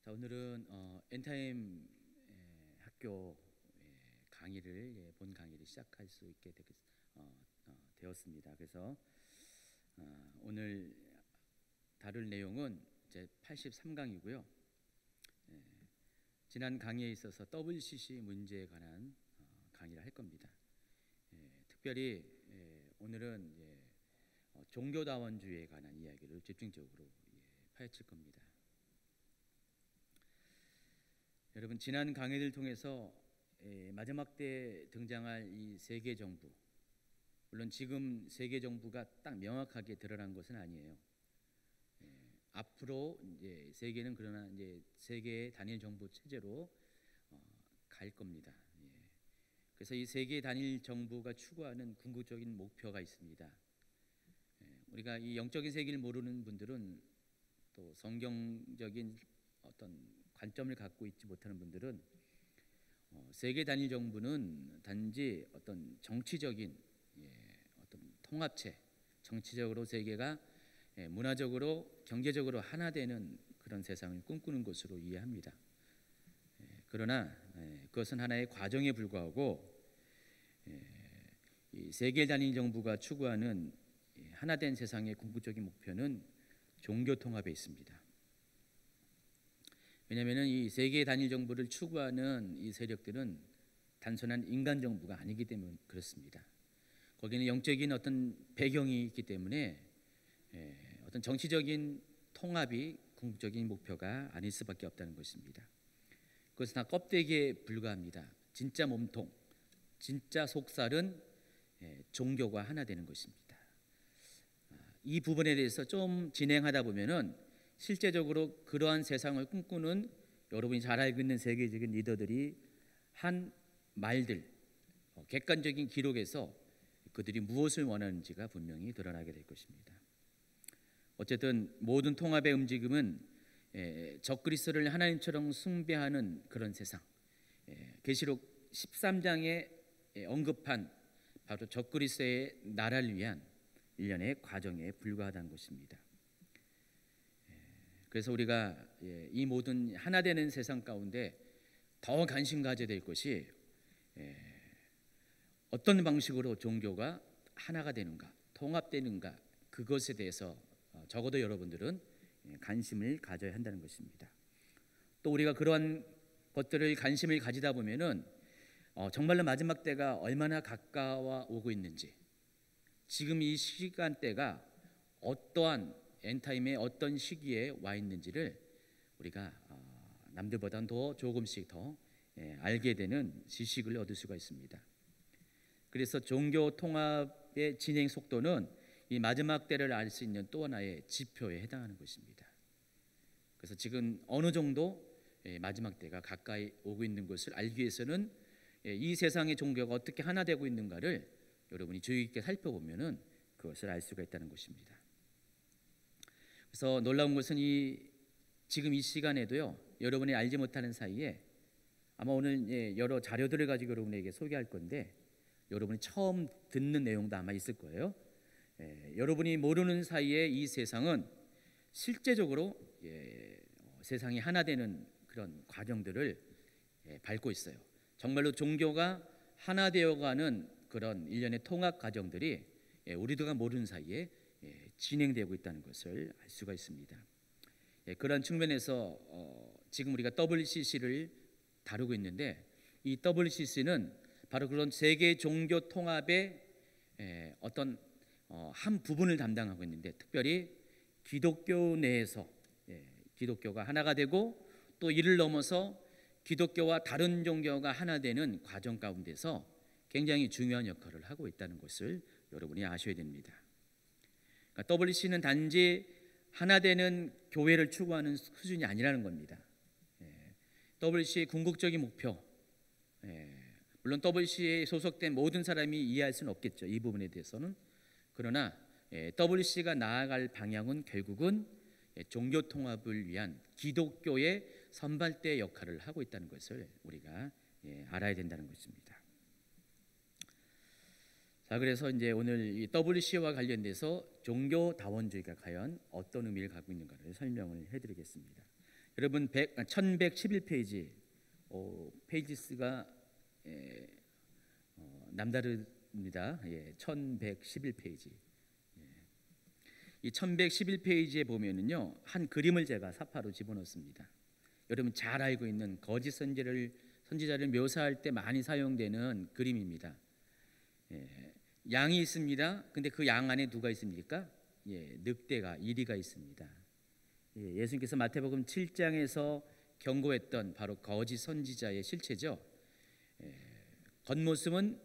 자, 오늘은 엔타임 학교 강의를 본 강의를 시작할 수 있게 되었습니다. 그래서 오늘 다룰 내용은 제 83강이고요. 지난 강의에 있어서 WCC 문제에 관한 강의를 할 겁니다. 특별히 오늘은 종교다원주의에 관한 이야기를 집중적으로 파헤칠 겁니다. 여러분, 지난 강의를 통해서 마지막 때 등장할 이 세계 정부, 물론 지금 세계 정부가 딱 명확하게 드러난 것은 아니에요. 앞으로 이제 세계는 그러나 이제 세계 단일 정부 체제로 갈 겁니다. 그래서 이 세계 단일 정부가 추구하는 궁극적인 목표가 있습니다. 우리가 이 영적인 세계를 모르는 분들은, 또 성경적인 어떤 관점을 갖고 있지 못하는 분들은 세계 단일 정부는 단지 어떤 정치적인 어떤 통합체, 정치적으로 세계가 문화적으로, 경제적으로 하나 되는 그런 세상을 꿈꾸는 것으로 이해합니다. 그러나 그것은 하나의 과정에 불과하고, 이 세계 단일 정부가 추구하는 하나된 세상의 궁극적인 목표는 종교 통합에 있습니다. 왜냐하면 이 세계 단일 정부를 추구하는 이 세력들은 단순한 인간 정부가 아니기 때문에 그렇습니다. 거기는 영적인 어떤 배경이 있기 때문에 어떤 정치적인 통합이 궁극적인 목표가 아닐 수밖에 없다는 것입니다. 그것은 다 껍데기에 불과합니다. 진짜 몸통, 진짜 속살은 종교가 하나 되는 것입니다. 이 부분에 대해서 좀 진행하다 보면은 실제적으로 그러한 세상을 꿈꾸는, 여러분이 잘 알고 있는 세계적인 리더들이 한 말들, 객관적인 기록에서 그들이 무엇을 원하는지가 분명히 드러나게 될 것입니다. 어쨌든 모든 통합의 움직임은 적그리스도를 하나님처럼 숭배하는 그런 세상, 계시록 13장에 언급한 바로 적그리스도의 나라를 위한 일련의 과정에 불과하다는 것입니다. 그래서 우리가 이 모든 하나 되는 세상 가운데 더 관심 가져야 될 것이 어떤 방식으로 종교가 하나가 되는가, 통합되는가, 그것에 대해서 적어도 여러분들은 관심을 가져야 한다는 것입니다. 또 우리가 그러한 것들을 관심을 가지다 보면은 정말로 마지막 때가 얼마나 가까워 오고 있는지, 지금 이 시간대가 어떠한 엔타임의 어떤 시기에 와 있는지를 우리가 남들보다 더 조금씩 더 알게 되는 지식을 얻을 수가 있습니다. 그래서 종교 통합의 진행 속도는 이 마지막 때를 알 수 있는 또 하나의 지표에 해당하는 것입니다. 그래서 지금 어느 정도 마지막 때가 가까이 오고 있는 것을 알기 위해서는 이 세상의 종교가 어떻게 하나 되고 있는가를 여러분이 주의 깊게 살펴보면은 그것을 알 수가 있다는 것입니다. 그래서 놀라운 것은 지금 이 시간에도요, 여러분이 알지 못하는 사이에 아마 오늘 여러 자료들을 가지고 여러분에게 소개할 건데, 여러분이 처음 듣는 내용도 아마 있을 거예요. 여러분이 모르는 사이에 이 세상은 실제적으로 세상이 하나 되는 그런 과정들을 밟고 있어요. 정말로 종교가 하나 되어가는 그런 일련의 통합 과정들이 우리들가 모르는 사이에 진행되고 있다는 것을 알 수가 있습니다. 그런 측면에서 지금 우리가 WCC를 다루고 있는데, 이 WCC는 바로 그런 세계 종교 통합의 어떤 한 부분을 담당하고 있는데, 특별히 기독교 내에서 기독교가 하나가 되고, 또 이를 넘어서 기독교와 다른 종교가 하나 되는 과정 가운데서 굉장히 중요한 역할을 하고 있다는 것을 여러분이 아셔야 됩니다. WC는 단지 하나 되는 교회를 추구하는 수준이 아니라는 겁니다. WC의 궁극적인 목표, 물론 WC에 소속된 모든 사람이 이해할 수는 없겠죠, 이 부분에 대해서는. 그러나 WC가 나아갈 방향은 결국은 종교 통합을 위한 기독교의 선발대 역할을 하고 있다는 것을 우리가 알아야 된다는 것입니다. 자, 그래서 이제 오늘 이 WC와 관련돼서 종교다원주의가 과연 어떤 의미를 갖고 있는가를 설명을 해드리겠습니다. 여러분 1111페이지 페이지 수가 남다릅니다. 1111페이지. 이 1111페이지에 보면은요 한 그림을 제가 사파로 집어넣습니다. 여러분 잘 알고 있는 거짓 선지자를 묘사할 때 많이 사용되는 그림입니다. 양이 있습니다. 근데 그 양 안에 누가 있습니까? 늑대가 이리가 있습니다. 예수님께서 마태복음 7장에서 경고했던 바로 거짓 선지자의 실체죠. 겉모습은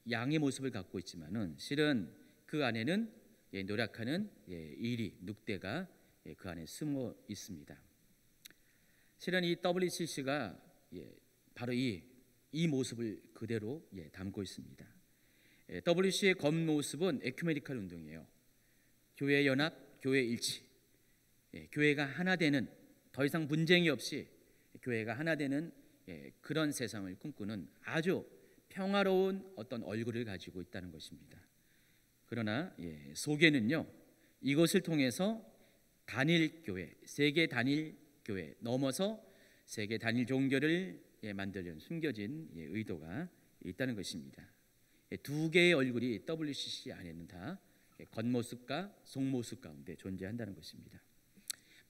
양의 모습을 갖고 있지만은 실은 그 안에는 노력하는 이리 늑대가 그 안에 숨어 있습니다. 실은 이 WCC가 바로 이 모습을 그대로 담고 있습니다. WCC의 겉모습은 에큐메니컬 운동이에요. 교회 연합, 교회 일치, 교회가 하나 되는, 더 이상 분쟁이 없이 교회가 하나 되는 그런 세상을 꿈꾸는 아주 평화로운 어떤 얼굴을 가지고 있다는 것입니다. 그러나 속에는요 이것을 통해서 단일 교회, 세계 단일 교회 넘어서 세계 단일 종교를 만들려는 숨겨진 의도가 있다는 것입니다. 두 개의 얼굴이 WCC 안에는 다 겉모습과 속모습 가운데 존재한다는 것입니다.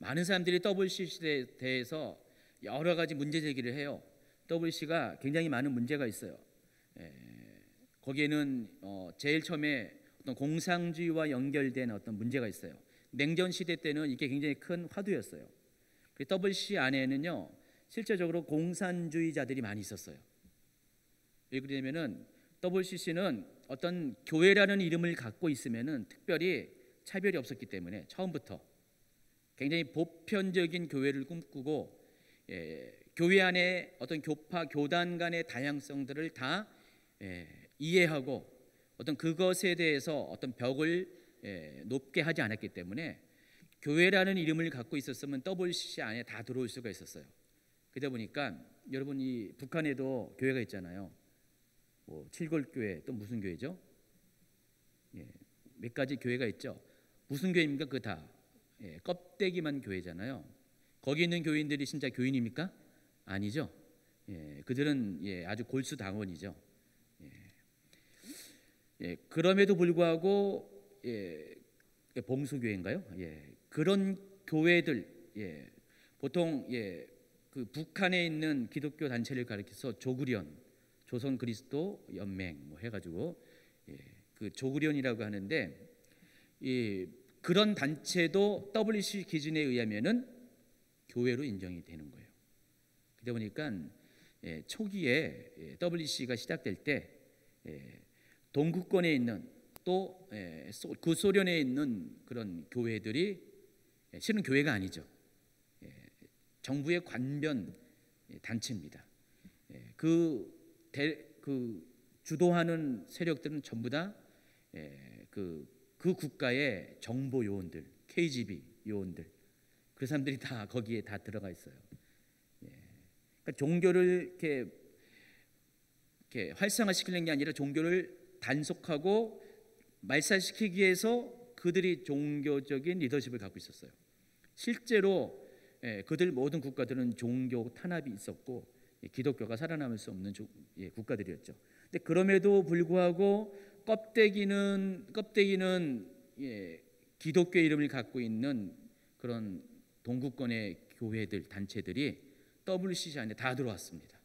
많은 사람들이 WCC에 대해서 여러 가지 문제 제기를 해요. WCC가 굉장히 많은 문제가 있어요. 거기에는 제일 처음에 어떤 공산주의와 연결된 어떤 문제가 있어요. 냉전 시대 때는 이게 굉장히 큰 화두였어요. WCC 안에는요 실제적으로 공산주의자들이 많이 있었어요. 왜 그러냐면은 WCC는 어떤 교회라는 이름을 갖고 있으면은 특별히 차별이 없었기 때문에 처음부터 굉장히 보편적인 교회를 꿈꾸고 교회 안에 어떤 교파 교단 간의 다양성들을 다 이해하고 어떤 그것에 대해서 어떤 벽을 높게 하지 않았기 때문에 교회라는 이름을 갖고 있었으면 WCC 안에 다 들어올 수가 있었어요. 그러다 보니까 여러분 이 북한에도 교회가 있잖아요. 뭐 칠골교회 또 무슨 교회죠? 몇 가지 교회가 있죠. 무슨 교회입니까? 그 다 껍데기만 교회잖아요. 거기 있는 교인들이 진짜 교인입니까? 아니죠. 그들은 아주 골수당원이죠. 그럼에도 불구하고 봉수교회인가요? 그런 교회들 보통 그 북한에 있는 기독교 단체를 가리켜서 조그련 조선 그리스도 연맹 뭐 해가지고 그 조그련이라고 하는데 그런 단체도 WCC 기준에 의하면은 교회로 인정이 되는 거예요. 그러다 보니까 초기에 WCC가 시작될 때 동구권에 있는 또 구소련에 있는 그런 교회들이 실은 교회가 아니죠. 정부의 관변 단체입니다. 그 주도하는 세력들은 전부 다 그 국가의 정보 요원들, KGB 요원들, 그 사람들이 다 거기에 다 들어가 있어요. 그러니까 종교를 이렇게 활성화시키는 게 아니라 종교를 단속하고 말살시키기 위해서 그들이 종교적인 리더십을 갖고 있었어요. 실제로 그들 모든 국가들은 종교 탄압이 있었고 기독교가 살아남을 수 없는 국가들이었죠. 근데 그럼에도 불구하고 껍데기는 기독교 이름을 갖고 있는 그런 동구권의 교회들 단체들이 WCC 안에 다 들어왔습니다.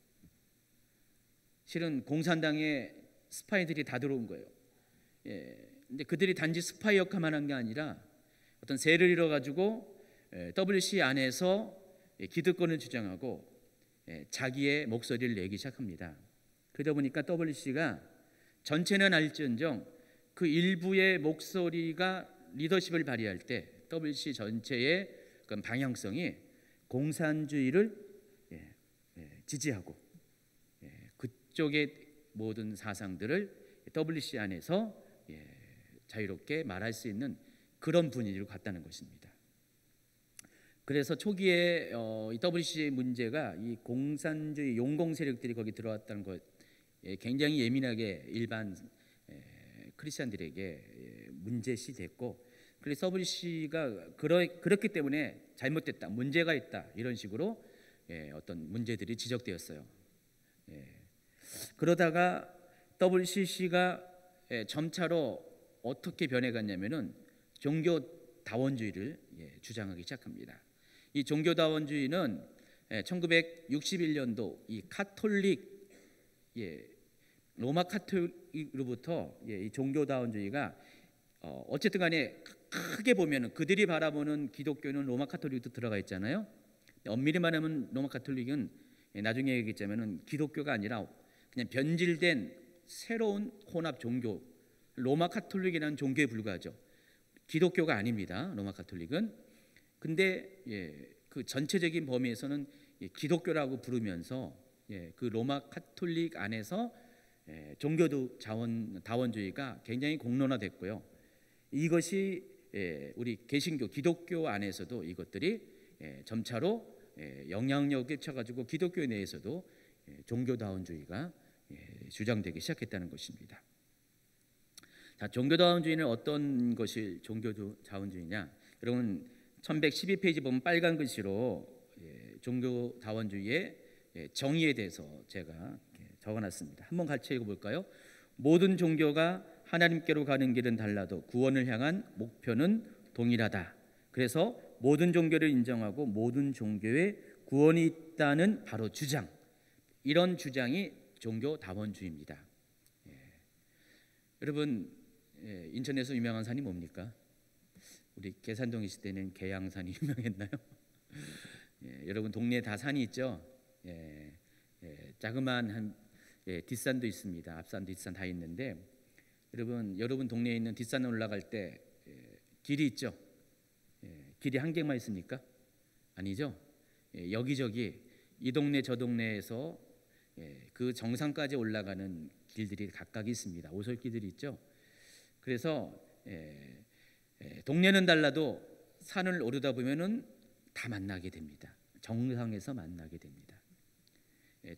실은 공산당의 스파이들이 다 들어온 거예요. 근데 그들이 단지 스파이 역할만 한 게 아니라 어떤 세를 이뤄 가지고 WCC 안에서 기득권을 주장하고 자기의 목소리를 내기 시작합니다. 그러다 보니까 WCC가 전체는 알지언정 그 일부의 목소리가 리더십을 발휘할 때 WCC 전체의 그 방향성이 공산주의를 지지하고 그쪽의 모든 사상들을 WCC 안에서 자유롭게 말할 수 있는 그런 분위기로 갔다는 것입니다. 그래서 초기에 이 WCC 문제가 이 공산주의 용공 세력들이 거기 들어왔다는 것 굉장히 예민하게 일반 크리스천들에게 문제시됐고 그래서 WCC가 그렇기 때문에 잘못됐다, 문제가 있다 이런 식으로 어떤 문제들이 지적되었어요. 그러다가 WCC가 점차로 어떻게 변해갔냐면은 종교다원주의를 주장하기 시작합니다. 이 종교다원주의는 1961년도 이 카톨릭 로마 카톨릭으로부터 이 종교다원주의가 어쨌든 간에 크게 보면은 그들이 바라보는 기독교는 로마 카톨릭도 들어가 있잖아요. 엄밀히 말하면 로마 카톨릭은 나중에 얘기했자면은 기독교가 아니라 그냥 변질된 새로운 혼합 종교, 로마 카톨릭이라는 종교에 불과하죠. 기독교가 아닙니다. 로마 카톨릭은. 근데 그 전체적인 범위에서는 기독교라고 부르면서 그 로마 카톨릭 안에서 종교도 다원주의가 굉장히 공론화됐고요. 이것이 우리 개신교 기독교 안에서도 이것들이 점차로 영향력을 쳐가지고 기독교 내에서도 종교다원주의가 주장되기 시작했다는 것입니다. 자, 종교다원주의는 어떤 것이 종교다원주의냐? 여러분 1112페이지 보면 빨간 글씨로 종교다원주의의 정의에 대해서 제가 적어놨습니다. 한번 같이 읽어볼까요? 모든 종교가 하나님께로 가는 길은 달라도 구원을 향한 목표는 동일하다. 그래서 모든 종교를 인정하고 모든 종교에 구원이 있다는 바로 주장, 이런 주장이 종교다원주의입니다. 여러분 인천에서 유명한 산이 뭡니까? 우리 계산동 있을 때는 계양산이 유명했나요? 여러분 동네에 다 산이 있죠. 자그마한 뒷산도 있습니다. 앞산도 뒷산 다 있는데 여러분 동네에 있는 뒷산 올라갈 때 길이 있죠. 길이 한 개만 있습니까? 아니죠. 여기저기 이 동네 저 동네에서 그 정상까지 올라가는 길들이 각각 있습니다. 오솔길들이 있죠. 그래서 동네는 달라도 산을 오르다 보면은 다 만나게 됩니다. 정상에서 만나게 됩니다.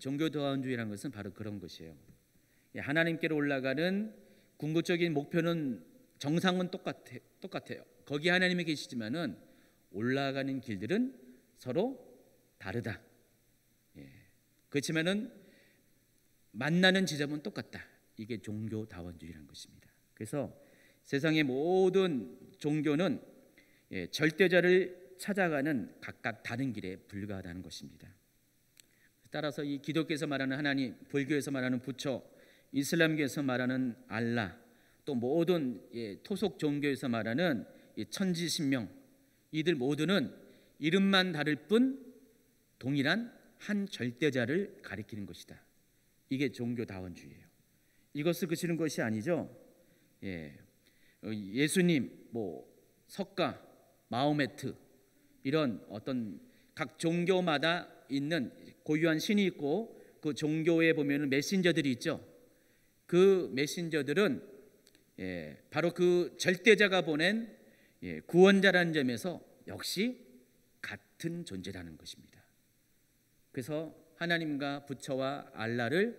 종교다원주의라는 것은 바로 그런 것이에요. 하나님께로 올라가는 궁극적인 목표는 정상은 똑같아요. 거기 하나님이 계시지만은 올라가는 길들은 서로 다르다. 그렇지만은 만나는 지점은 똑같다. 이게 종교다원주의라는 것입니다. 그래서 세상의 모든 종교는 절대자를 찾아가는 각각 다른 길에 불과하다는 것입니다. 따라서 이 기독교에서 말하는 하나님, 불교에서 말하는 부처, 이슬람교에서 말하는 알라, 또 모든 토속 종교에서 말하는 천지신명, 이들 모두는 이름만 다를 뿐 동일한 한 절대자를 가리키는 것이다. 이게 종교다원주의예요. 이것을 그치는 것이 아니죠. 예수님, 석가, 마호메트 이런 어떤 각 종교마다 있는 고유한 신이 있고 그 종교에 보면은 메신저들이 있죠. 그 메신저들은 바로 그 절대자가 보낸 구원자라는 점에서 역시 같은 존재라는 것입니다. 그래서 하나님과 부처와 알라를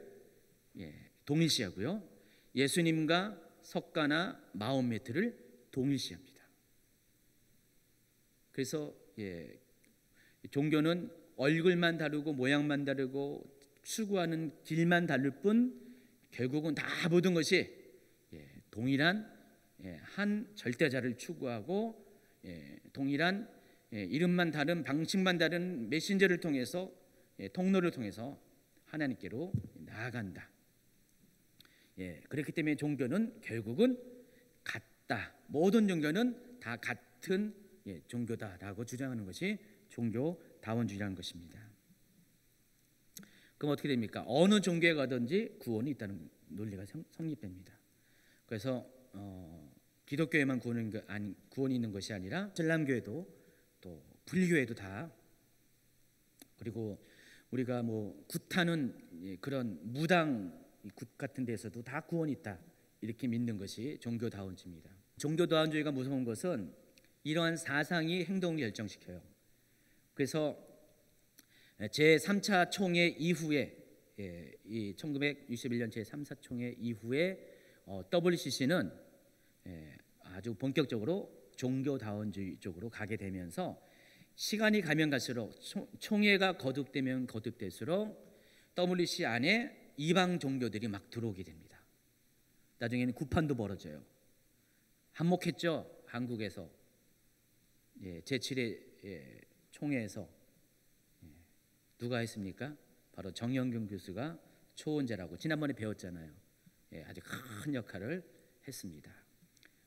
동일시하고요, 예수님과 석가나 마호메트를 동일시합니다. 그래서 종교는 얼굴만 다르고 모양만 다르고 추구하는 길만 다를 뿐 결국은 다 모든 것이 동일한 한 절대자를 추구하고 동일한 이름만 다른 방식만 다른 메신저를 통해서 통로를 통해서 하나님께로 나아간다. 그렇기 때문에 종교는 결국은 같다. 모든 종교는 다 같은 종교다라고 주장하는 것이 종교다원주의라는 것입니다. 그럼 어떻게 됩니까? 어느 종교에 가든지 구원이 있다는 논리가 성립됩니다. 그래서 기독교에만 구원이 있는 것이 아니라 이슬람교에도 또 불교에도 다, 그리고 우리가 굿하는 그런 무당 굿 같은 데서도 다 구원이 있다, 이렇게 믿는 것이 종교다원주의입니다. 종교다원주의가 무서운 것은 이러한 사상이 행동을 결정시켜요. 그래서 제3차 총회 이후에 이 1961년 제3차 총회 이후에 WCC는 아주 본격적으로 종교다원주의 쪽으로 가게 되면서 시간이 가면 갈수록 총회가 거듭되면 거듭될수록 WC 안에 이방 종교들이 막 들어오게 됩니다. 나중에는 구판도 벌어져요. 한몫했죠. 한국에서 제7회 총회에서 누가 했습니까? 바로 정영균 교수가 초원제라고 지난번에 배웠잖아요. 아주 큰 역할을 했습니다.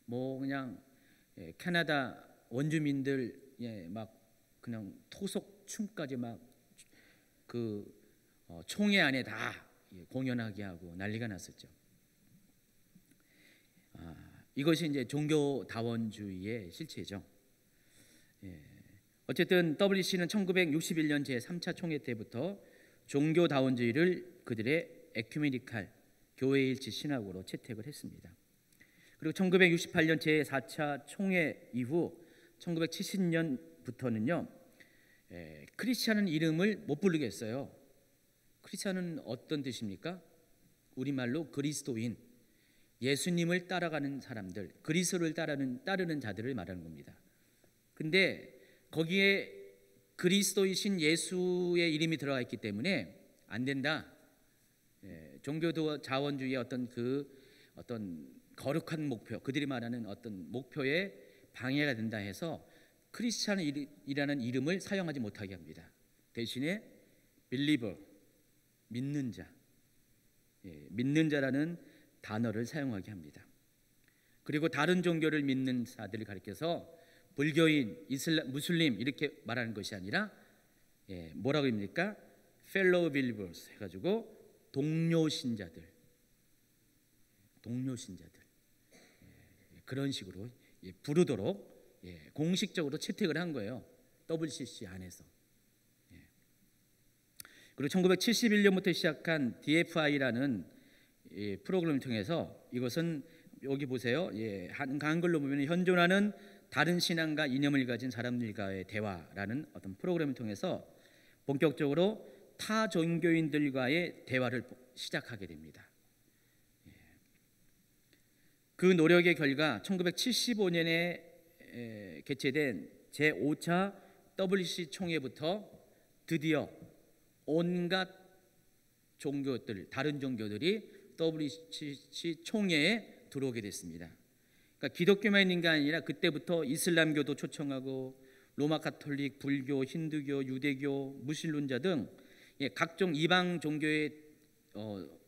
뭐 그냥 캐나다 원주민들 막 그냥 토속 춤까지 막 그 총회 안에 다 공연하게 하고 난리가 났었죠. 이것이 이제 종교다원주의의 실체죠. 어쨌든 WC는 1961년 제3차 총회 때부터 종교다원주의를 그들의 에큐메니칼 교회일치 신학으로 채택을 했습니다. 그리고 1968년 제4차 총회 이후 1970년부터는요 크리스찬은 이름을 못 부르게 했어요. 크리스찬은 어떤 뜻입니까? 우리말로 그리스도인, 예수님을 따라가는 사람들, 그리스도를 따르는 자들을 말하는 겁니다. 근데 거기에 그리스도이신 예수의 이름이 들어가 있기 때문에 안 된다. 종교도 자원주의의 어떤 거룩한 목표, 그들이 말하는 어떤 목표에 방해가 된다 해서 크리스찬이라는 이름을 사용하지 못하게 합니다. 대신에 believer, 믿는 자, 믿는 자라는 단어를 사용하게 합니다. 그리고 다른 종교를 믿는 자들을 가리켜서 불교인, 이슬람, 무슬림 이렇게 말하는 것이 아니라 뭐라고 합니까? fellow believers 해가지고 동료 신자들 그런 식으로 부르도록 공식적으로 채택을 한 거예요. WCC 안에서. 그리고 1971년부터 시작한 DFI라는 프로그램을 통해서 이것은 여기 보세요. 한글로 보면 현존하는 다른 신앙과 이념을 가진 사람들과의 대화라는 어떤 프로그램을 통해서 본격적으로 타 종교인들과의 대화를 시작하게 됩니다. 그 노력의 결과 1975년에 개최된 제5차 WC 총회부터 드디어 온갖 종교들, 다른 종교들이 WC 총회에 들어오게 됐습니다. 그러니까 기독교만 있는 게 아니라 그때부터 이슬람교도 초청하고 로마 가톨릭, 불교, 힌두교, 유대교, 무슬림자 등 각종 이방 종교의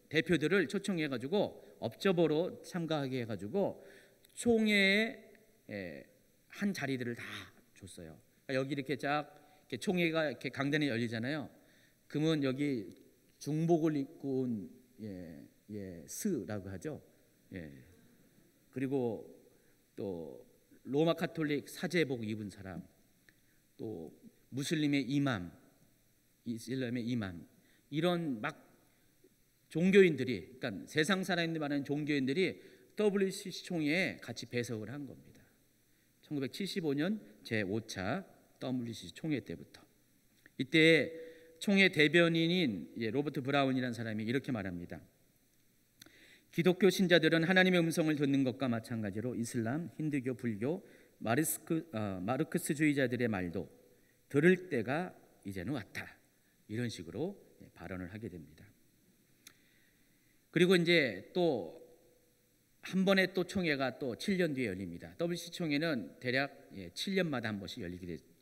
대표들을 초청해가지고 업저버로 참가하게 해가지고 총회에 한 자리들을 다 줬어요. 그러니까 여기 이렇게 쫙 총회가 이렇게 강단에 열리잖아요. 그러면 여기 중복을 입고 온 스라고 하죠. 그리고 또 로마 가톨릭 사제복 입은 사람, 또 무슬림의 이맘, 이슬람의 이맘, 이런 막 종교인들이, 그러니까 세상 사람들 많은 종교인들이 WCC 총회에 같이 배석을 한 겁니다. 1975년 제5차 WCC 총회 때부터. 이때 총회 대변인인 로버트 브라운이라는 사람이 이렇게 말합니다. 기독교 신자들은 하나님의 음성을 듣는 것과 마찬가지로 이슬람, 힌두교, 불교, 마르크스주의자들의 말도 들을 때가 이제는 왔다. 이런 식으로 발언을 하게 됩니다. 그리고 이제 또 한 번에 또 총회가 또 7년 뒤에 열립니다. WC 총회는 대략 7년마다 한 번씩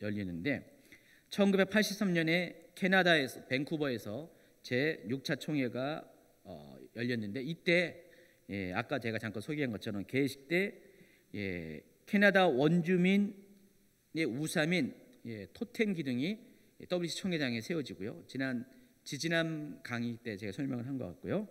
열리는데 1983년에 캐나다에서 밴쿠버에서 제6차 총회가 열렸는데 이때 아까 제가 잠깐 소개한 것처럼 개식 때 캐나다 원주민의 우사민 토템 기둥이 WC 총회장에 세워지고요. 지지난 강의 때 제가 설명을 한 것 같고요.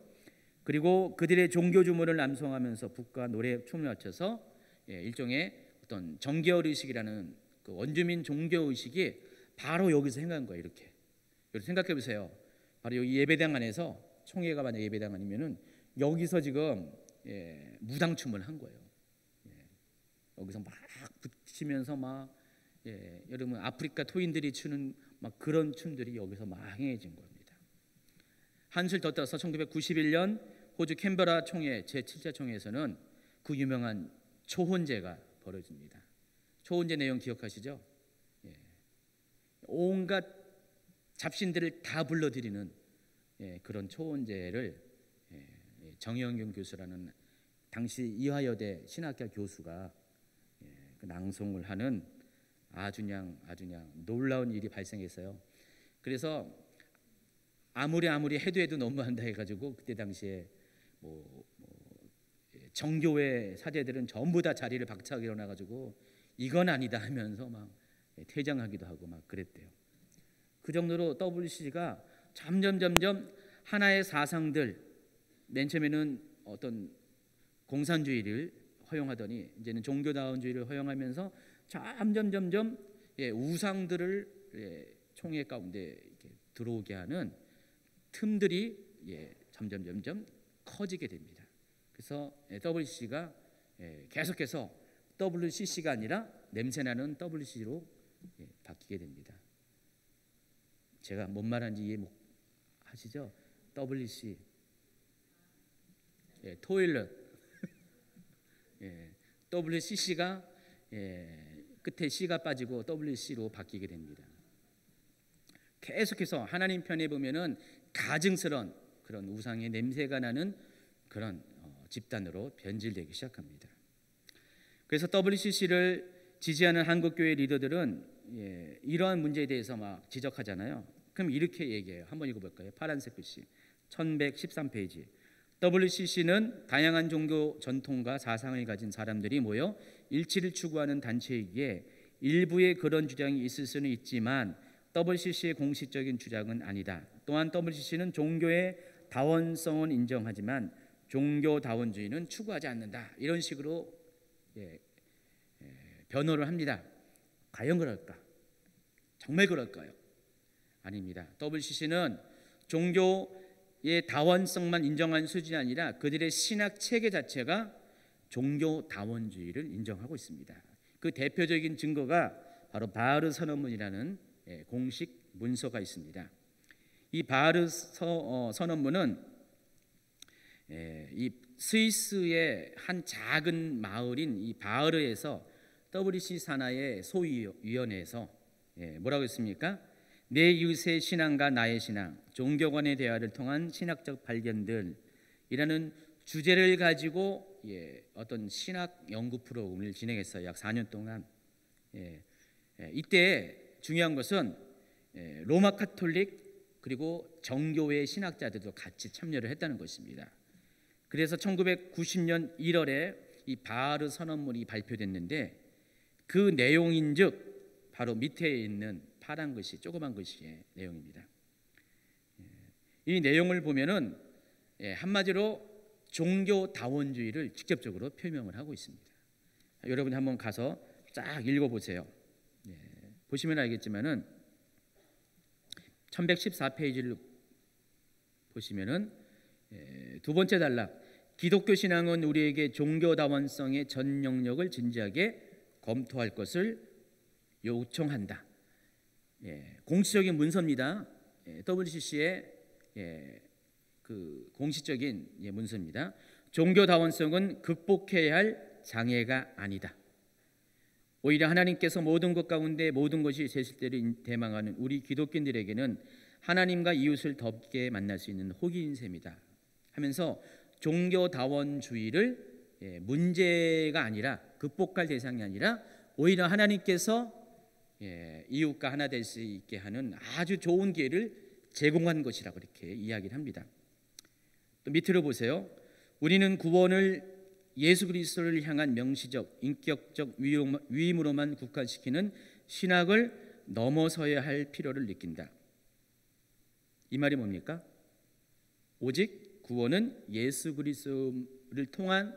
그리고 그들의 종교 주문을 암송하면서 북과 노래 춤을 맞춰서 일종의 어떤 정계월 의식이라는 그 원주민 종교 의식이 바로 여기서 행한 거예요. 이렇게 생각해 보세요. 바로 여기 예배당 안에서 총회가 만약 예배당 아니면은 여기서 지금 무당춤을 한 거예요. 여기서 막 붙이면서 막 여러분 아프리카 토인들이 추는 막 그런 춤들이 여기서 막 행해진 겁니다. 한술 더 떠서 1991년 호주 캔버라 총회 제7차 총회에서는 그 유명한 초혼제가 벌어집니다. 초혼제 내용 기억하시죠? 예. 온갖 잡신들을 다 불러들이는 그런 초혼제를 정영균 교수라는 당시 이화여대 신학교 교수가 그 낭송을 하는 아주 그냥 놀라운 일이 발생했어요. 그래서 아무리 해도 너무한다 해가지고 그때 당시에 정교회 사제들은 전부 다 자리를 박차고 일어나가지고 이건 아니다 하면서 막 퇴장하기도 하고 막 그랬대요. 그 정도로 WCC가 점점 하나의 사상들, 맨 처음에는 어떤 공산주의를 허용하더니 이제는 종교다원주의를 허용하면서 점점 우상들을 총회 가운데 이렇게 들어오게 하는 틈들이 점점 커지게 됩니다. 그래서 WCC가 계속해서 WCC가 아니라 냄새나는 WCC로 바뀌게 됩니다. 제가 뭔 말하는지 이해하시죠? WC 토일렛 WCC가 끝에 C가 빠지고 WC로 바뀌게 됩니다. 계속해서 하나님 편에 보면은 가증스러운 그런 우상의 냄새가 나는 그런 집단으로 변질되기 시작합니다. 그래서 WCC를 지지하는 한국교회 리더들은 이러한 문제에 대해서 막 지적하잖아요. 그럼 이렇게 얘기해요. 한번 읽어볼까요? 파란색 글씨 1113페이지. WCC는 다양한 종교 전통과 사상을 가진 사람들이 모여 일치를 추구하는 단체이기에 일부의 그런 주장이 있을 수는 있지만 WCC의 공식적인 주장은 아니다. 또한 WCC는 종교의 다원성은 인정하지만 종교다원주의는 추구하지 않는다. 이런 식으로 변호를 합니다. 과연 그럴까? 정말 그럴까요? 아닙니다. WCC는 종교의 다원성만 인정한 수준이 아니라 그들의 신학 체계 자체가 종교다원주의를 인정하고 있습니다. 그 대표적인 증거가 바로 바하르 선언문이라는 공식 문서가 있습니다. 이 바하르 선언문은 이 스위스의 한 작은 마을인 이 바하르에서 WCC 산하의 소위원회에서 뭐라고 했습니까? 내 이웃의 신앙과 나의 신앙, 종교 간의 대화를 통한 신학적 발견들이라는 주제를 가지고 어떤 신학 연구 프로그램을 진행했어요. 약 4년 동안. 이때 중요한 것은 로마 카톨릭 그리고 정교회 신학자들도 같이 참여를 했다는 것입니다. 그래서 1990년 1월에 이 바하르 선언문이 발표됐는데 그 내용인즉 바로 밑에 있는 파란 글씨, 조그만 글씨의 내용입니다. 이 내용을 보면은 한마디로 종교다원주의를 직접적으로 표명을 하고 있습니다. 여러분이 한번 가서 쫙 읽어보세요. 보시면 알겠지만은 1114페이지를 보시면은 두 번째 단락, 기독교 신앙은 우리에게 종교다원성의 전 영역을 진지하게 검토할 것을 요청한다. 공식적인 문서입니다. WCC의 그 공식적인 문서입니다. 종교다원성은 극복해야 할 장애가 아니다. 오히려 하나님께서 모든 것 가운데 모든 것이 되실 때를 대망하는 우리 기독교인들에게는 하나님과 이웃을 덥게 만날 수 있는 호기인 셈이다 하면서 종교다원주의를 문제가 아니라 극복할 대상이 아니라 오히려 하나님께서 이웃과 하나 될 수 있게 하는 아주 좋은 기회를 제공한 것이라고 이렇게 이야기를 합니다. 또 밑으로 보세요. 우리는 구원을 예수 그리스도를 향한 명시적, 인격적 위임으로만 국한시키는 신학을 넘어서야 할 필요를 느낀다. 이 말이 뭡니까? 오직 구원은 예수 그리스도를 통한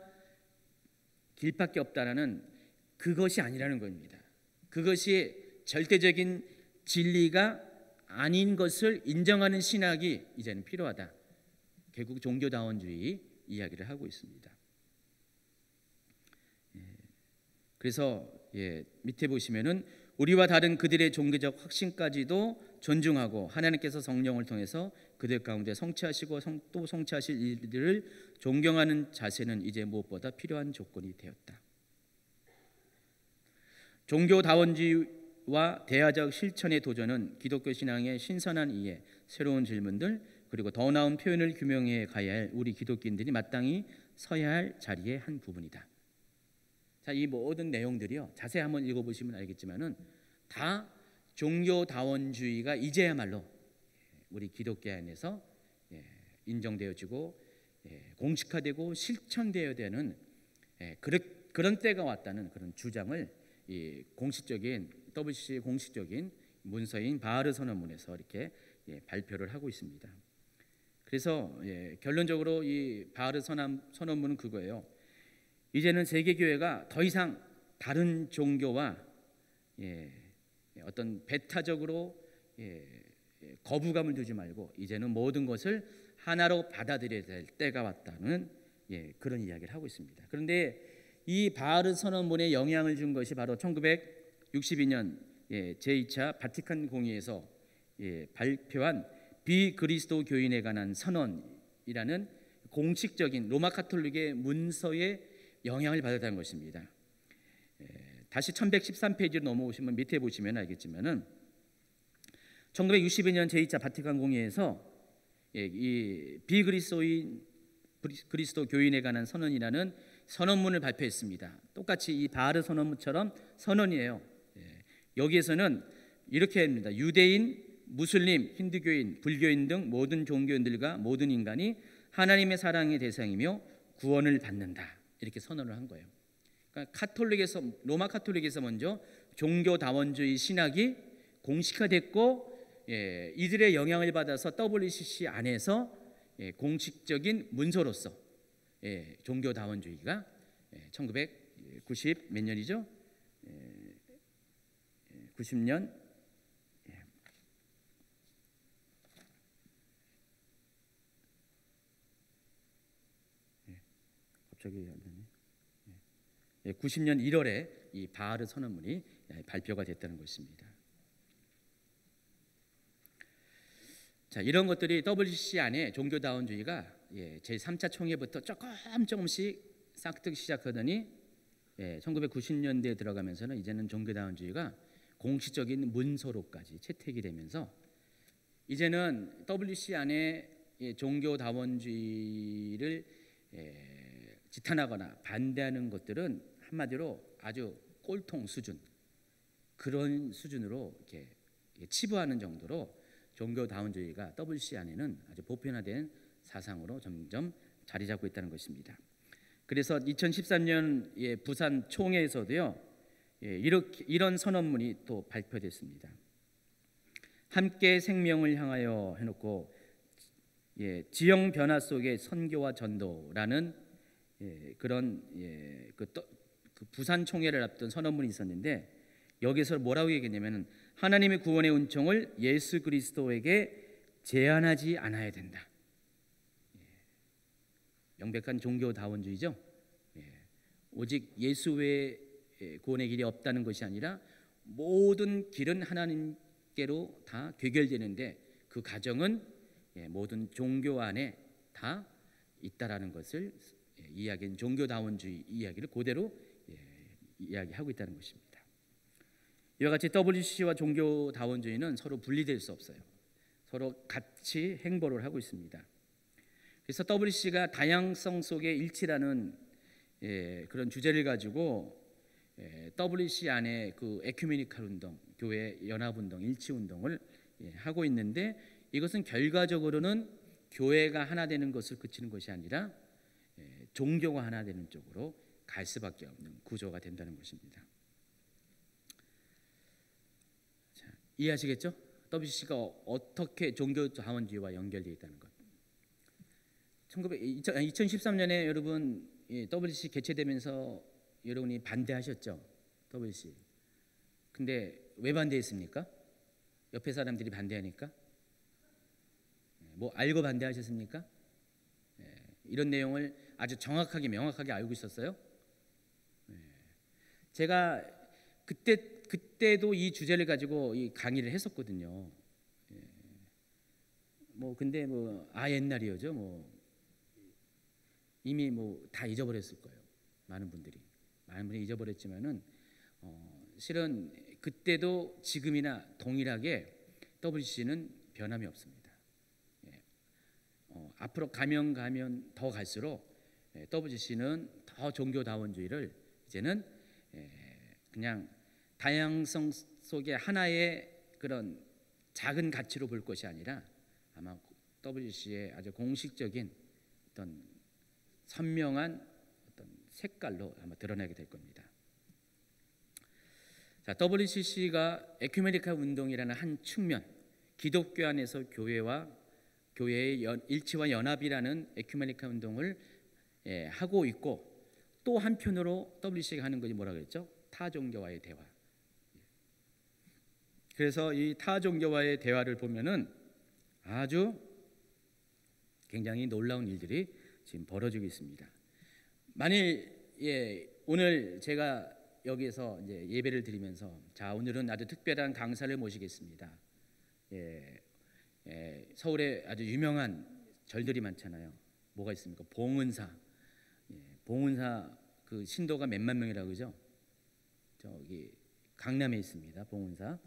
길밖에 없다라는 그것이 아니라는 겁니다. 그것이 절대적인 진리가 아닌 것을 인정하는 신학이 이제는 필요하다. 결국 종교다원주의 이야기를 하고 있습니다. 그래서 밑에 보시면은 우리와 다른 그들의 종교적 확신까지도 존중하고 하나님께서 성령을 통해서 그들 가운데 성취하시고 또 성취하실 일들을 존경하는 자세는 이제 무엇보다 필요한 조건이 되었다. 종교다원주의와 대화적 실천의 도전은 기독교 신앙의 신선한 이해, 새로운 질문들, 그리고 더 나은 표현을 규명해 가야 할 우리 기독교인들이 마땅히 서야 할 자리의 한 부분이다. 자, 이 모든 내용들이요, 자세히 한번 읽어보시면 알겠지만은 다 종교다원주의가 이제야말로 우리 기독교 안에서 인정되어지고 공식화되고 실천되어야 되는 그런 때가 왔다는 그런 주장을 이 공식적인 WCC의 공식적인 문서인 바하르 선언문에서 이렇게 발표를 하고 있습니다. 그래서 결론적으로 이 바하르 선언문은 그거예요. 이제는 세계 교회가 더 이상 다른 종교와 어떤 배타적으로 거부감을 두지 말고 이제는 모든 것을 하나로 받아들여야 될 때가 왔다는 그런 이야기를 하고 있습니다. 그런데 이 바하르 선언문에 영향을 준 것이 바로 1962년 제2차 바티칸 공의에서 발표한 비그리스도 교인에 관한 선언이라는 공식적인 로마 카톨릭의 문서에 영향을 받았다는 것입니다. 다시 1113페이지로 넘어오시면 밑에 보시면 알겠지만은 1962년 제2차 바티칸 공의에서 이 비그리스도 교인에 관한 선언이라는 선언문을 발표했습니다. 똑같이 이 바하르 선언문처럼 선언이에요. 여기에서는 이렇게 합니다. 유대인, 무슬림, 힌두교인, 불교인 등 모든 종교인들과 모든 인간이 하나님의 사랑의 대상이며 구원을 받는다. 이렇게 선언을 한 거예요. 그러니까 로마 카톨릭에서 먼저 종교다원주의 신학이 공식화됐고 이들의 영향을 받아서 WCC 안에서 공식적인 문서로서 종교다원주의가 1990 몇 년이죠? 90년 갑자기 안 되네. 90년 1월에 이 바하르 선언문이 발표가 됐다는 것입니다. 자, 이런 것들이 WCC 안에 종교다원주의가 제3차 총회부터 조금씩 싹트기 시작하더니 1990년대에 들어가면서는 이제는 종교다원주의가 공식적인 문서로까지 채택이 되면서 이제는 WCC 안에 종교다원주의를 지탄하거나 반대하는 것들은 한마디로 아주 꼴통 수준, 그런 수준으로 이렇게 치부하는 정도로 종교다원주의가 WCC 안에는 아주 보편화된 사상으로 점점 자리 잡고 있다는 것입니다. 그래서 2013년 부산 총회에서도요, 이런 선언문이 또 발표됐습니다. 함께 생명을 향하여 해놓고 지형 변화 속의 선교와 전도라는 그런 그 부산 총회를 앞둔 선언문이 있었는데, 여기서 뭐라고 얘기했냐면 하나님의 구원의 은총을 예수 그리스도에게 제한하지 않아야 된다. 명백한 종교다원주의죠. 오직 예수 외에 구원의 길이 없다는 것이 아니라 모든 길은 하나님께로 다 귀결되는데 그 과정은 모든 종교 안에 다 있다라는 것을 이야기한 종교다원주의 이야기를 그대로 이야기하고 있다는 것입니다. 이와 같이 WCC와 종교다원주의는 서로 분리될 수 없어요. 서로 같이 행보를 하고 있습니다. 그래서 WCC가 다양성 속의 일치라는 그런 주제를 가지고 WCC 안에 그 에큐메니칼 운동, 교회 연합 운동, 일치 운동을 하고 있는데, 이것은 결과적으로는 교회가 하나 되는 것을 그치는 것이 아니라 종교가 하나 되는 쪽으로 갈 수밖에 없는 구조가 된다는 것입니다. 자, 이해하시겠죠? WCC가 어떻게 종교다원주의와 연결되어 있다는 것. 2013년에 여러분 WCC 개최되면서 여러분이 반대하셨죠? WCC. 근데 왜 반대했습니까? 옆에 사람들이 반대하니까? 뭐 알고 반대하셨습니까? 이런 내용을 아주 정확하게 명확하게 알고 있었어요? 제가 그때도 이 주제를 가지고 이 강의를 했었거든요. 뭐 근데 옛날이죠. 이미 다 잊어버렸을 거예요. 많은 분들이 잊어버렸지만은 실은 그때도 지금이나 동일하게 WCC는 변함이 없습니다. 앞으로 가면 더 갈수록 WCC는 더 종교다원주의를 이제는 그냥 다양성 속의 하나의 그런 작은 가치로 볼 것이 아니라 아마 WCC의 아주 공식적인 어떤 선명한 어떤 색깔로 아마 드러나게 될 겁니다. 자, WCC가 에큐메니칼 운동이라는 한 측면, 기독교 안에서 교회의 일치와 연합이라는 에큐메니칼 운동을 하고 있고, 또 한편으로 WCC가 하는 것이 뭐라 그랬죠? 타종교와의 대화. 그래서 이 타종교와의 대화를 보면은 아주 굉장히 놀라운 일들이 지금 벌어지고 있습니다. 만일 오늘 제가 여기에서 이제 예배를 드리면서 자, 오늘은 아주 특별한 강사를 모시겠습니다. 서울에 아주 유명한 절들이 많잖아요. 뭐가 있습니까? 봉은사. 봉은사 그 신도가 몇만 명이라고 그러죠? 저기 강남에 있습니다. 봉은사.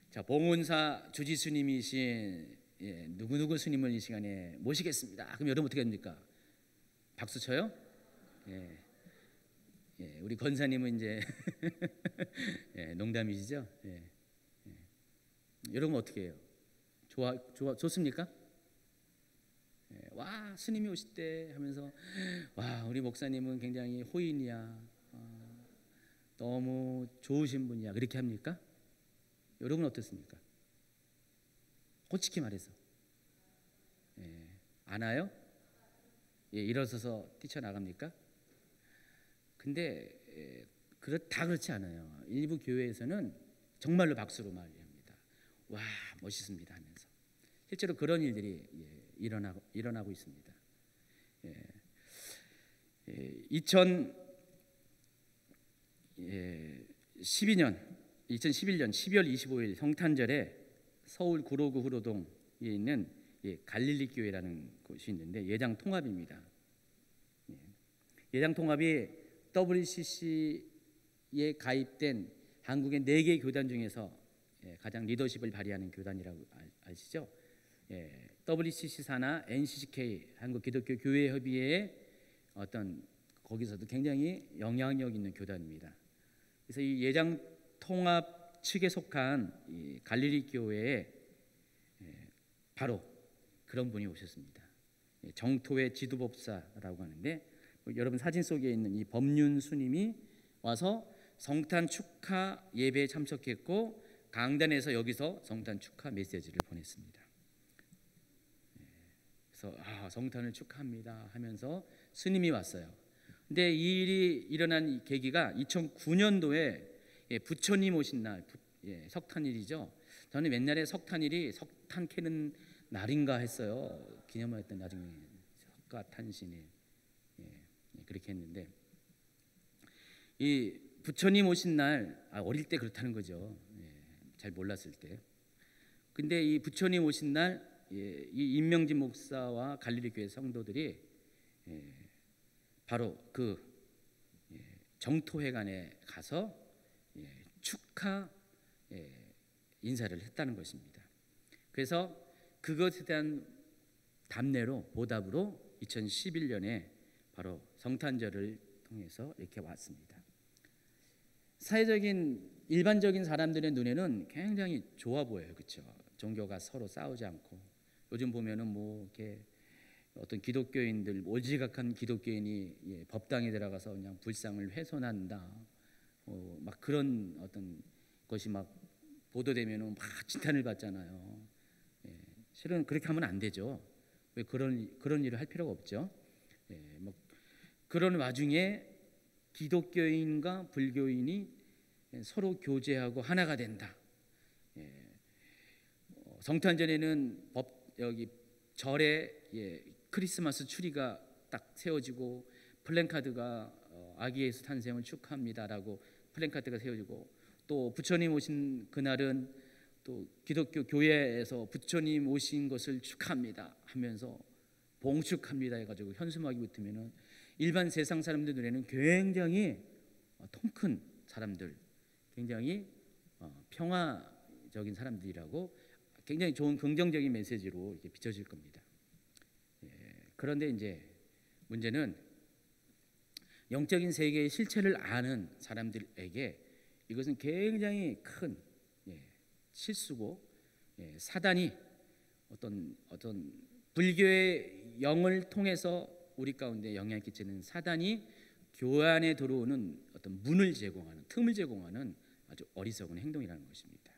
자, 봉은사 주지스님이신 누구누구 스님을 이 시간에 모시겠습니다. 그럼 여러분 어떻게 합니까? 박수 쳐요? 우리 권사님은 이제 농담이시죠? 여러분 어떻게 해요? 좋습니까? 와, 스님이 오실 하면서 와, 우리 목사님은 굉장히 호인이야, 너무 좋으신 분이야, 그렇게 합니까? 여러분 어떻습니까? 솔직히 말해서 안 와요? 일어서서 뛰쳐나갑니까? 근데 다 그렇지 않아요. 일부 교회에서는 정말로 박수로 말합니다. 와, 멋있습니다 하면서 실제로 그런 일들이 일어나고 있습니다. 2011년 12월 25일 성탄절에 서울 구로구 후로동에 있는 갈릴리 교회라는 곳이 있는데 예장 통합입니다. 예장 통합이 WCC에 가입된 한국의 4개 교단 중에서 가장 리더십을 발휘하는 교단이라고 아시죠? WCC 산하 NCCK 한국기독교교회협의회의 어떤 거기서도 굉장히 영향력 있는 교단입니다. 그래서 이 예장 통합 측에 속한 이 갈릴리 교회에 바로 그런 분이 오셨습니다. 정토의 지도법사라고 하는데 여러분 사진 속에 있는 이 법륜 스님이 와서 성탄 축하 예배에 참석했고 강단에서 여기서 성탄 축하 메시지를 보냈습니다. 그래서 성탄을 축하합니다 하면서 스님이 왔어요. 근데 이 일이 일어난 계기가 2009년도에 부처님 오신 날, 석탄일이죠. 저는 옛날에 석탄일이 석탄 캐는 날인가 했어요. 기념하였던 나중에 석가탄신일 그렇게 했는데 이 부처님 오신 날 어릴 때 그렇다는 거죠. 잘 몰랐을 때. 근데 이 부처님 오신 날 이 임명진 목사와 갈릴리 교회 성도들이 바로 그 정토회관에 가서 축하 인사를 했다는 것입니다. 그래서 그것에 대한 답례로 보답으로 2011년에 바로 성탄절을 통해서 이렇게 왔습니다. 사회적인 일반적인 사람들의 눈에는 굉장히 좋아 보여요, 그렇죠? 종교가 서로 싸우지 않고 요즘 보면은 뭐 이렇게 어떤 기독교인들 몰지각한 기독교인이 법당에 들어가서 그냥 불상을 훼손한다, 막 그런 어떤 것이 막 보도되면은 막 진탄을 받잖아요. 실은 그렇게 하면 안 되죠. 왜 그런 일을 할 필요가 없죠. 뭐 그런 와중에 기독교인과 불교인이 서로 교제하고 하나가 된다. 성탄절에는 여기 절에 크리스마스 추리가 딱 세워지고 플랜카드가 아기 예수 탄생을 축하합니다라고 플랜카드가 세워지고 또 부처님 오신 그날은 또 기독교 교회에서 부처님 오신 것을 축하합니다 하면서 봉축합니다 해가지고 현수막이 붙으면은 일반 세상 사람들 눈에는 굉장히 통 큰 사람들, 굉장히 평화적인 사람들이라고 굉장히 좋은 긍정적인 메시지로 이렇게 비춰질 겁니다. 그런데 이제 문제는 영적인 세계의 실체를 아는 사람들에게 이것은 굉장히 큰 실수고, 사단이 어떤 불교의 영을 통해서 우리 가운데 영향을 끼치는 사단이 교회 안에 들어오는 어떤 문을 제공하는, 틈을 제공하는 아주 어리석은 행동이라는 것입니다.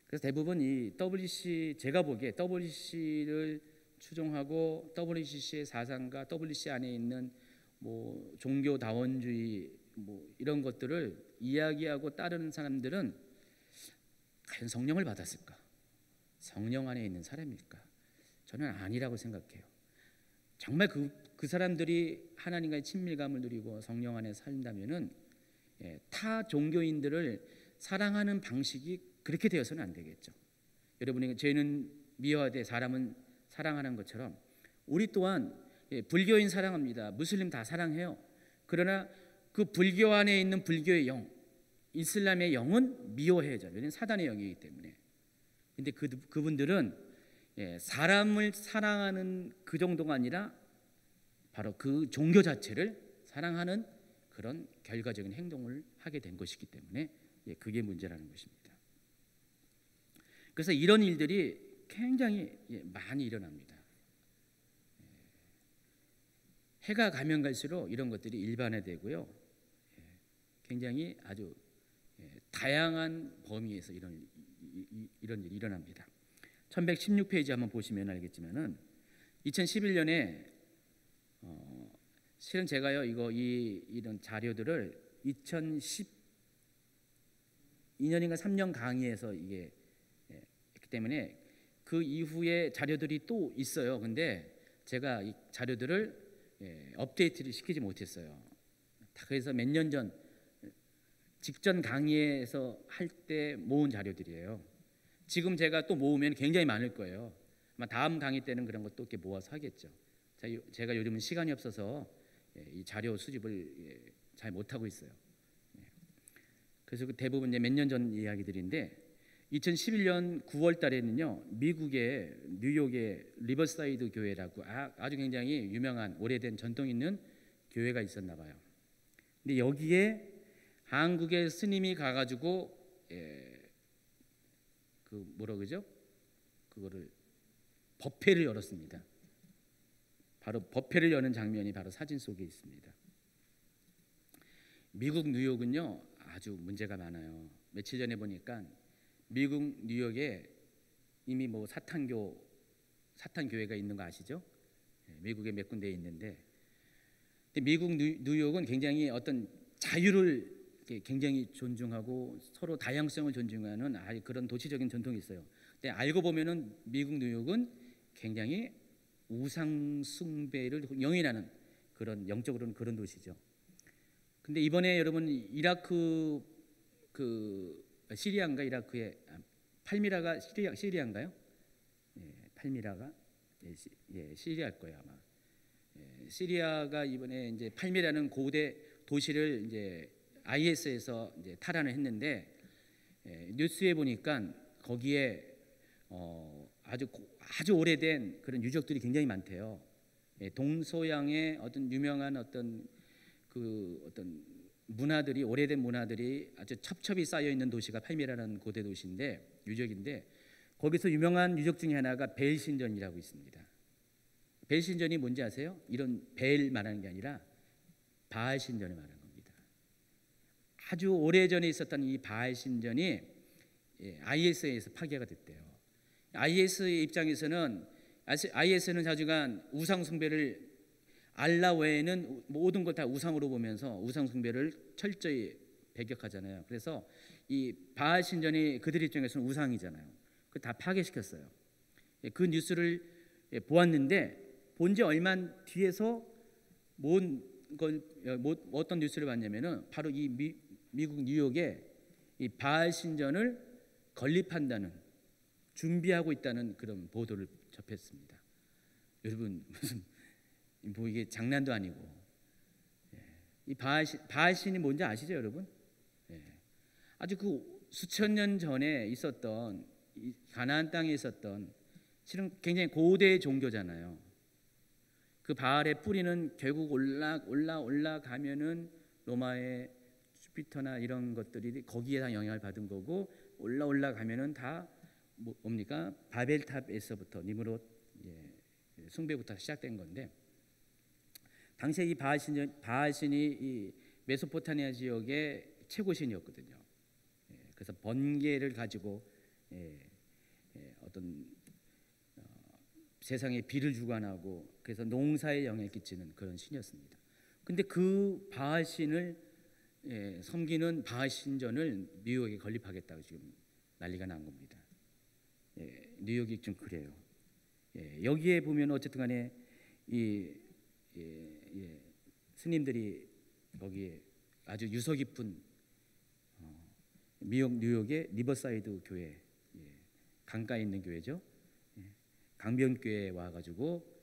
그래서 대부분 이 WC, 제가 보기에 WC를 추종하고 WCC의 사상과 WC 안에 있는 뭐 종교다원주의 뭐 이런 것들을 이야기하고 따르는 사람들은 과연 성령을 받았을까? 성령 안에 있는 사람일까? 저는 아니라고 생각해요. 정말 그 사람들이 하나님과의 친밀감을 누리고 성령 안에 산다면은 타 종교인들을 사랑하는 방식이 그렇게 되어서는 안 되겠죠. 여러분이 죄는 미워하되 사람은 사랑하는 것처럼 우리 또한 불교인 사랑합니다. 무슬림 다 사랑해요. 그러나 그 불교 안에 있는 불교의 영, 이슬람의 영은 미워해야죠. 왜냐하면 사단의 영이기 때문에. 근데 그분들은 사람을 사랑하는 그 정도가 아니라 바로 그 종교 자체를 사랑하는 그런 결과적인 행동을 하게 된 것이기 때문에 그게 문제라는 것입니다. 그래서 이런 일들이 굉장히 많이 일어납니다. 해가 가면 갈수록 이런 것들이 일반화되고요. 굉장히 아주 다양한 범위에서 이런 일이 일어납니다. 1116페이지 한번 보시면 알겠지만은 2011년에 실은 제가요 이런 자료들을 2012년인가 3년 강의에서 이게 했기 때문에 그 이후에 자료들이 또 있어요. 근데 제가 이 자료들을 업데이트를 시키지 못했어요. 그래서 몇 년 전 직전 강의에서 할 때 모은 자료들이에요. 지금 제가 또 모으면 굉장히 많을 거예요. 아마 다음 강의 때는 그런 것도 이렇게 모아서 하겠죠. 제가 요즘은 시간이 없어서 이 자료 수집을 잘 못하고 있어요. 그래서 대부분 이제 몇 년 전 이야기들인데 2011년 9월 달에는요 미국의 뉴욕의 리버사이드 교회라고 아주 굉장히 유명한 오래된 전통 있는 교회가 있었나 봐요. 근데 여기에 한국의 스님이 가가지고 그 뭐라 그러죠? 그거를 법회를 열었습니다. 바로 법회를 여는 장면이 바로 사진 속에 있습니다. 미국 뉴욕은요 아주 문제가 많아요. 며칠 전에 보니까 미국 뉴욕에 이미 뭐 사탄 교회가 있는 거 아시죠? 미국에 몇 군데 있는데, 미국 뉴욕은 굉장히 어떤 자유를 굉장히 존중하고 서로 다양성을 존중하는 그런 도시적인 전통이 있어요. 근데 알고 보면은 미국 뉴욕은 굉장히 우상 숭배를 영위하는 그런 영적으로는 그런 도시죠. 근데 이번에 여러분 이라크 시리아인가 이라크의 팔미라가 시리아인가요? 팔미라가 시리아일 거예요 아마. 시리아가 이번에 이제 팔미라는 고대 도시를 이제 IS에서 이제 탈환을 했는데 뉴스에 보니까 거기에 아주 오래된 그런 유적들이 굉장히 많대요. 동서양의 어떤 유명한 어떤 문화들이 오래된 문화들이 아주 첩첩이 쌓여 있는 도시가 팔미라는 고대 도시인데 유적인데 거기서 유명한 유적 중에 하나가 벨 신전이라고 있습니다. 벨 신전이 뭔지 아세요? 이런 벨 말하는 게 아니라 바알 신전을 말하는 겁니다. 아주 오래전에 있었던 이 바알 신전이 IS에서 파괴가 됐대요. IS의 입장에서는 IS는 자주간 우상 숭배를 알라 외에는 모든 걸 다 우상으로 보면서 우상 숭배를 철저히 배격하잖아요. 그래서 이 바알 신전이 그들 입장에서는 우상이잖아요. 그걸 다 파괴시켰어요. 그 뉴스를 보았는데 본 지 얼마 뒤에서 어떤 뉴스를 봤냐면은 바로 이 미국 뉴욕에 이 바알 신전을 건립한다는 준비하고 있다는 그런 보도를 접했습니다. 여러분 무슨 뭐 이게 장난도 아니고 이 바알 신이 뭔지 아시죠, 여러분? 아주 그 수천 년 전에 있었던 이 가나안 땅에 있었던 실은 굉장히 고대 종교잖아요. 그 바알의 뿌리는 결국 올라가면은 로마의 주피터나 이런 것들이 거기에 다 영향을 받은 거고, 올라가면은 다 뭡니까? 바벨탑에서부터 니므롯 숭배부터 시작된 건데, 당시에 이 바알신이 이 메소포타미아 지역의 최고신이었거든요. 그래서 번개를 가지고 어떤 세상에 비를 주관하고, 그래서 농사에 영향을 끼치는 그런 신이었습니다. 근데 그 바알신을 섬기는 바알 신전을 뉴욕에 건립하겠다고 지금 난리가 난 겁니다. 뉴욕이 좀 그래요. 여기에 보면 어쨌든 간에 이 스님들이 거기에 아주 유서 깊은 뉴욕의 리버사이드 교회, 강가에 있는 교회죠. 강변교회에 와가지고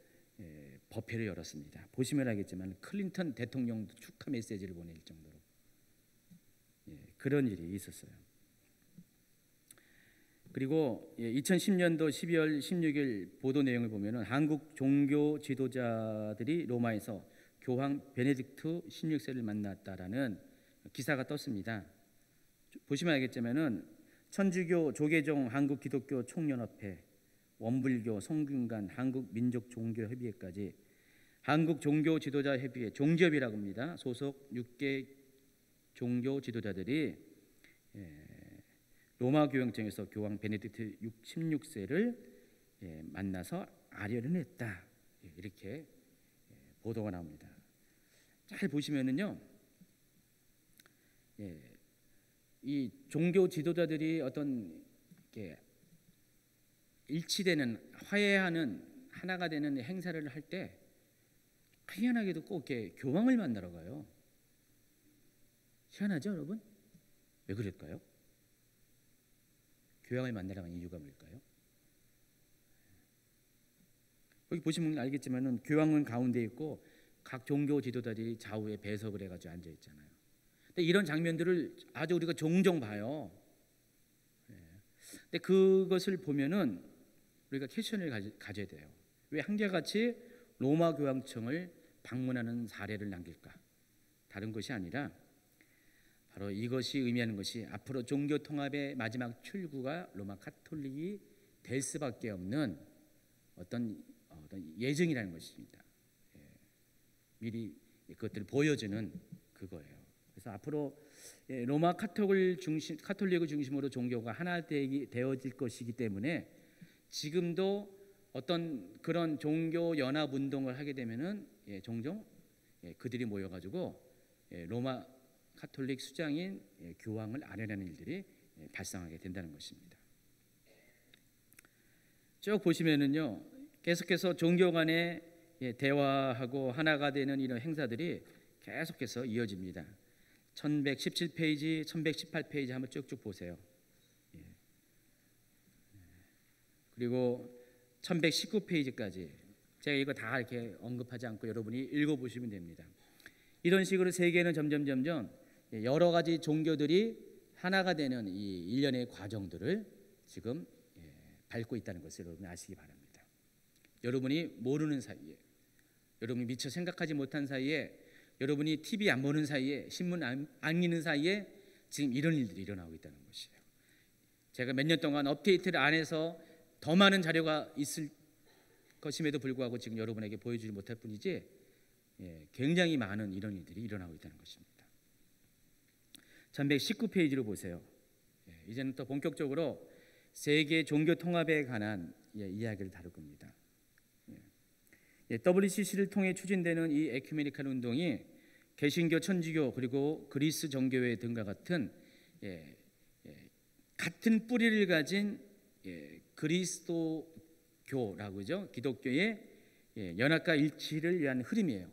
법회를 열었습니다. 보시면 알겠지만 클린턴 대통령도 축하 메시지를 보낼 정도로 그런 일이 있었어요. 그리고 2010년도 12월 16일 보도 내용을 보면은 한국 종교 지도자들이 로마에서 교황 베네딕트 16세를 만났다라는 기사가 떴습니다. 보시면 알겠지만은 천주교 조계종 한국기독교 총연합회, 원불교 성균관 한국민족종교협의회까지 한국종교지도자협의회 종지협이라고 합니다. 소속 6개 종교 지도자들이 로마 교황청에서 교황 베네딕트 16세를 만나서 아련을 했다, 이렇게 보도가 나옵니다. 잘 보시면은요, 이 종교 지도자들이 어떤 일치되는, 화해하는, 하나가 되는 행사를 할 때 희한하게도 꼭 이렇게 교황을 만나러 가요. 희한하죠, 여러분? 왜 그럴까요? 교황을 만나러 간 이유가 뭘까요? 여기 보시면 알겠지만은 교황은 가운데 있고 각 종교 지도자들이 좌우에 배석을 해가지고 앉아 있잖아요. 근데 이런 장면들을 아주 우리가 종종 봐요. 근데 그것을 보면은 우리가 퀘션을 가져야 돼요. 왜 한결같이 로마 교황청을 방문하는 사례를 남길까? 다른 것이 아니라 바로 이것이 의미하는 것이 앞으로 종교 통합의 마지막 출구가 로마 카톨릭이 될 수밖에 없는 어떤 예정이라는 것입니다. 미리 그것들을 보여주는 그거예요. 그래서 앞으로 로마 카톨릭을 중심으로 종교가 하나 되어질 것이기 때문에 지금도 어떤 그런 종교 연합 운동을 하게 되면은 종종 그들이 모여가지고 로마 카톨릭 수장인 교황을 아련하는 일들이 발생하게 된다는 것입니다. 쭉 보시면은요, 계속해서 종교 간의 대화하고 하나가 되는 이런 행사들이 계속해서 이어집니다. 1117페이지, 1118페이지 한번 쭉쭉 보세요. 그리고 1119페이지까지 제가 이거 다 이렇게 언급하지 않고 여러분이 읽어보시면 됩니다. 이런 식으로 세계는 점점 여러 가지 종교들이 하나가 되는 이 일련의 과정들을 지금 밟고 있다는 것을 여러분이 아시기 바랍니다. 여러분이 모르는 사이에, 여러분이 미처 생각하지 못한 사이에, 여러분이 TV 안 보는 사이에, 신문 안 읽는 사이에 지금 이런 일들이 일어나고 있다는 것이에요. 제가 몇 년 동안 업데이트를 안 해서 더 많은 자료가 있을 것임에도 불구하고 지금 여러분에게 보여주지 못할 뿐이지 굉장히 많은 이런 일들이 일어나고 있다는 것입니다. 1119페이지로 보세요. 이제는 또 본격적으로 세계 종교 통합에 관한 이야기를 다룰 겁니다. WCC를 통해 추진되는 이 에큐메니칼 운동이 개신교, 천주교 그리고 그리스 정교회 등과 같은 같은 뿌리를 가진 그리스도교라고 하죠. 기독교의 연합과 일치를 위한 흐름이에요.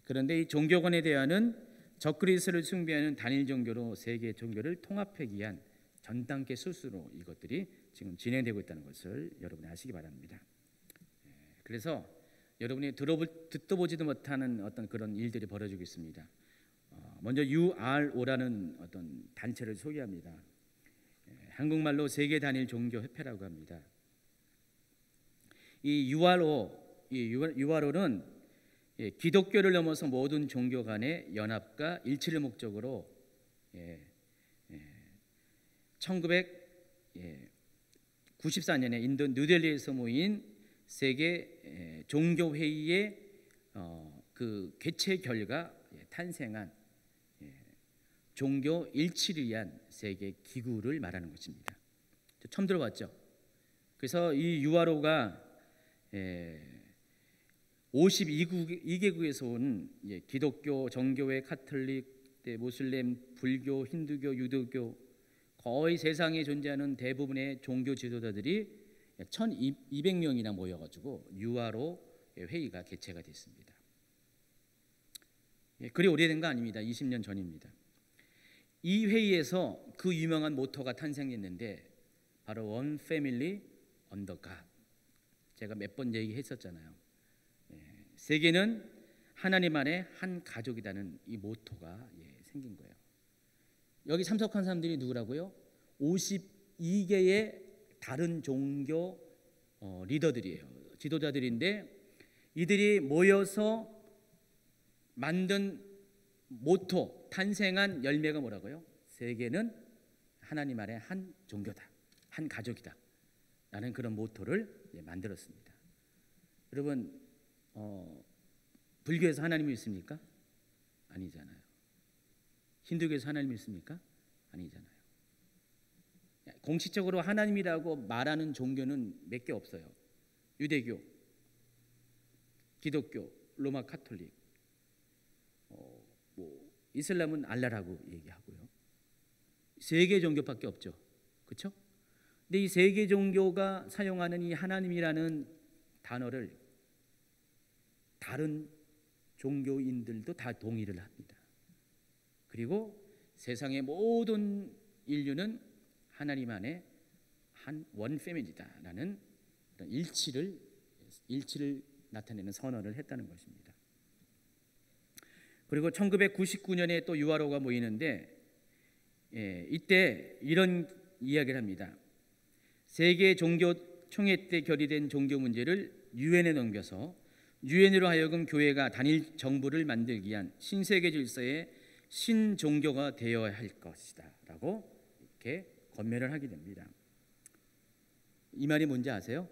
그런데 이 종교관에 대한 적그리스도를 숭배하는 단일 종교로 세계 종교를 통합하기 위한 전 단계 수수로 이것들이 지금 진행되고 있다는 것을 여러분이 아시기 바랍니다. 그래서 여러분이 듣도 보지도 못하는 어떤 그런 일들이 벌어지고 있습니다. 먼저 URO라는 어떤 단체를 소개합니다. 한국말로 세계 단일 종교 협회라고 합니다. 이 URO는 기독교를 넘어서 모든 종교 간의 연합과 일치를 목적으로 1994년에 인도 뉴델리에서 모인 세계 종교 회의의 그 개최 결과 탄생한 종교 일치를 위한 세계 기구를 말하는 것입니다. 처음 들어봤죠? 그래서 이 URO가 52개국에서 온 기독교, 정교회, 카톨릭, 무슬림, 불교, 힌두교, 유도교 거의 세상에 존재하는 대부분의 종교 지도자들이 1,200명이나 모여가지고 URO 회의가 개최가 됐습니다. 그리 오래된 거 아닙니다. 20년 전입니다. 이 회의에서 그 유명한 모토가 탄생했는데 바로 One Family Under God. 제가 몇 번 얘기했었잖아요. 세계는 하나님 안에 한 가족이라는 이 모토가 생긴 거예요. 여기 참석한 사람들이 누구라고요? 52개의 다른 종교 리더들이에요. 지도자들인데 이들이 모여서 만든 모토, 탄생한 열매가 뭐라고요? 세계는 하나님 안에 한 종교다, 한 가족이다 라는 그런 모토를 만들었습니다. 여러분, 불교에서 하나님이 있습니까? 아니잖아요. 힌두교에서 하나님이 있습니까? 아니잖아요. 공식적으로 하나님이라고 말하는 종교는 몇 개 없어요. 유대교, 기독교, 로마 카톨릭, 이슬람은 알라라고 얘기하고요. 세 개 종교밖에 없죠. 그렇죠? 근데 이 세 개 종교가 사용하는 이 하나님이라는 단어를 다른 종교인들도 다 동의를 합니다. 그리고 세상의 모든 인류는 하나님 안에 한 원 패밀리다라는 일치를 나타내는 선언을 했다는 것입니다. 그리고 1999년에 또 URO가 모이는데 이때 이런 이야기를 합니다. 세계 종교 총회 때 결의된 종교 문제를 유엔에 넘겨서 유엔으로 하여금 교회가 단일 정부를 만들기 위한 신세계 질서의 신종교가 되어야 할 것이다 라고 이렇게 권면을 하게 됩니다. 이 말이 뭔지 아세요?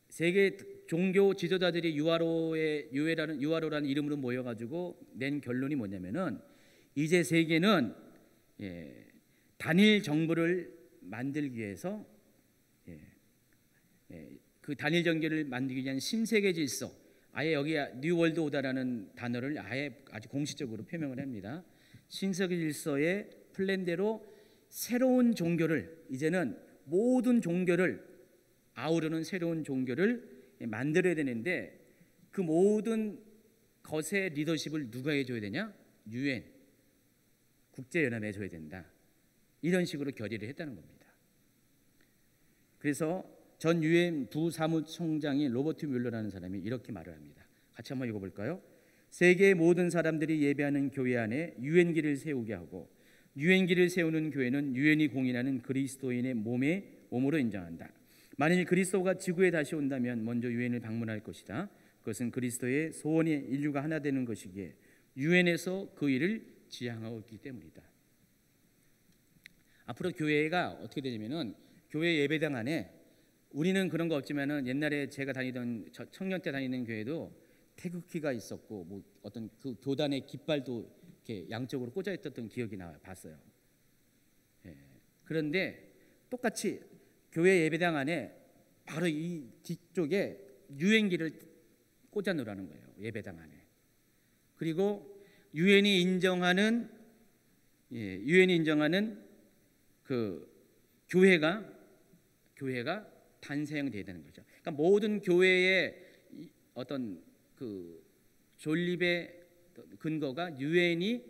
세계 종교 지도자들이 URO라는 이름으로 모여가지고 낸 결론이 뭐냐면은 이제 세계는 단일 정부를 만들기 위해서 그 단일 정교를 만들기 위한 신세계 질서, 아예 여기 뉴 월드 오더라는 단어를 아예 아주 공식적으로 표명을 합니다. 신세계 질서의 플랜대로 새로운 종교를, 이제는 모든 종교를 아우르는 새로운 종교를 만들어야 되는데 그 모든 것의 리더십을 누가 해줘야 되냐? 유엔, 국제연합에 해줘야 된다. 이런 식으로 결의를 했다는 겁니다. 그래서 전 유엔 부사무총장인 로버트 뮬러라는 사람이 이렇게 말을 합니다. 같이 한번 읽어볼까요? 세계의 모든 사람들이 예배하는 교회 안에 유엔기를 세우게 하고 유엔기를 세우는 교회는 유엔이 공인하는 그리스도인의 몸으로 인정한다. 만일 그리스도가 지구에 다시 온다면 먼저 유엔을 방문할 것이다. 그것은 그리스도의 소원이 인류가 하나 되는 것이기에 유엔에서 그 일을 지향하고 있기 때문이다. 앞으로 교회가 어떻게 되냐면은 교회 예배당 안에 우리는 그런 거 없지만은 옛날에 제가 다니던 청년 때 다니는 교회도 태극기가 있었고 뭐 어떤 그 교단의 깃발도 이렇게 양쪽으로 꽂아 있었던 기억이 봤어요. 그런데 똑같이 교회 예배당 안에 바로 이 뒤쪽에 유엔기를 꽂아 놓으라는 거예요. 예배당 안에. 그리고 유엔이 인정하는 그 교회가 탄생돼야 되는 거죠. 그러니까 모든 교회의 어떤 그 존립의 근거가 유엔이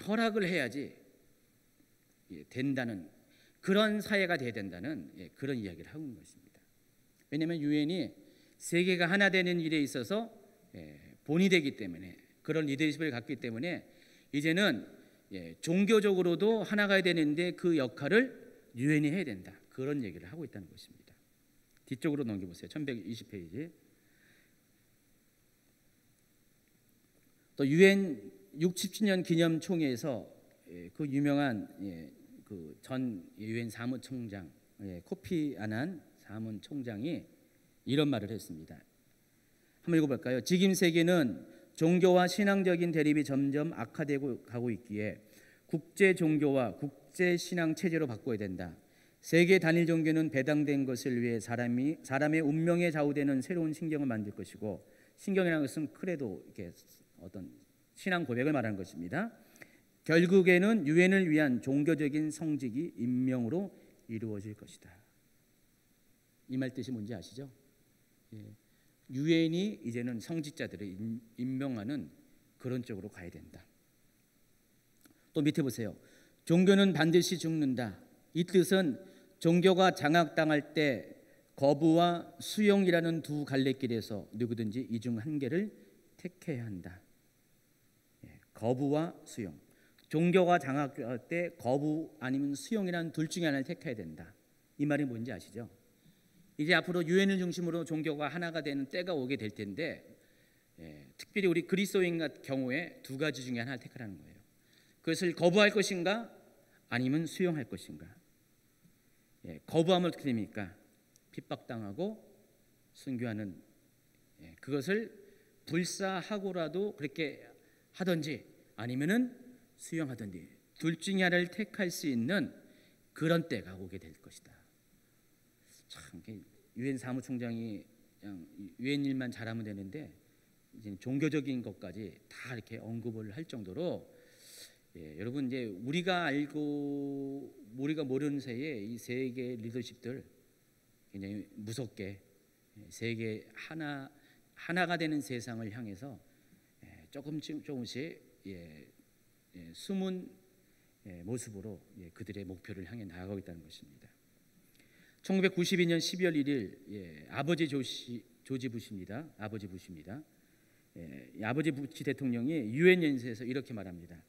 허락을 해야지 된다는, 그런 사회가 돼야 된다는 그런 이야기를 하고 있는 것입니다. 왜냐하면 유엔이 세계가 하나 되는 일에 있어서 본이 되기 때문에 그런 리더십을 갖기 때문에 이제는 종교적으로도 하나가 되는데 그 역할을 유엔이 해야 된다. 그런 얘기를 하고 있다는 것입니다. 뒤쪽으로 넘겨보세요. 1120페이지. 또 유엔 67년 기념 총회에서 그 유명한 그 전 유엔 사무총장 코피 아난 사무총장이 이런 말을 했습니다. 한번 읽어볼까요? 지금 세계는 종교와 신앙적인 대립이 점점 악화되고 가고 있기에 국제 종교와 국제 신앙 체제로 바꿔야 된다. 세계 단일 종교는 배당된 것을 위해 사람의 운명에 좌우되는 새로운 신경을 만들 것이고, 신경이라는 것은 크레도, 이렇게 어떤 신앙 고백을 말하는 것입니다. 결국에는 유엔을 위한 종교적인 성직이 임명으로 이루어질 것이다. 이 말 뜻이 뭔지 아시죠? 유엔이 이제는 성직자들을 임명하는 그런 쪽으로 가야 된다. 또 밑에 보세요. 종교는 반드시 죽는다. 이 뜻은 종교가 장악당할 때 거부와 수용이라는 두 갈래길에서 누구든지 이 중 한 개를 택해야 한다. 거부와 수용. 종교가 장악할 때 거부 아니면 수용이라는 둘 중에 하나를 택해야 된다. 이 말이 뭔지 아시죠? 이제 앞으로 유엔을 중심으로 종교가 하나가 되는 때가 오게 될 텐데, 특별히 우리 그리스도인 같은 경우에 두 가지 중에 하나를 택하라는 거예요. 그것을 거부할 것인가 아니면 수용할 것인가. 거부하면 어떻게 됩니까? 핍박당하고 순교하는, 그것을 불사하고라도 그렇게 하든지 아니면은 수용하든지 둘 중에 하나를 택할 수 있는 그런 때가 오게 될 것이다. 참, 유엔 사무총장이 그냥 유엔 일만 잘하면 되는데 이제 종교적인 것까지 다 이렇게 언급을 할 정도로, 여러분 이제 우리가 알고 우리가 모르는 사이에 이 세계 리더십들 굉장히 무섭게 세계 하나가 되는 세상을 향해서 조금씩 숨은 모습으로 그들의 목표를 향해 나아가고 있다는 것입니다. 1992년 12월 1일 아버지 조지 부시입니다. 아버지 부시입니다. 아버지 부시 대통령이 유엔 연설에서 이렇게 말합니다.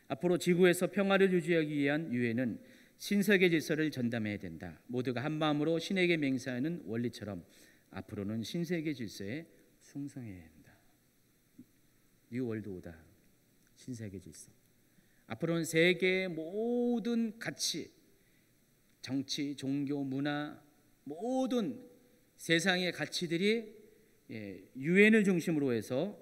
앞으로 지구에서 평화를 유지하기 위한 유엔은 신세계 질서를 전담해야 된다. 모두가 한 마음으로 신에게 맹세하는 원리처럼 앞으로는 신세계 질서에 충성해야 한다. 뉴 월드 오더, 신세계 질서. 앞으로는 세계의 모든 가치, 정치, 종교, 문화, 모든 세상의 가치들이 유엔을 중심으로 해서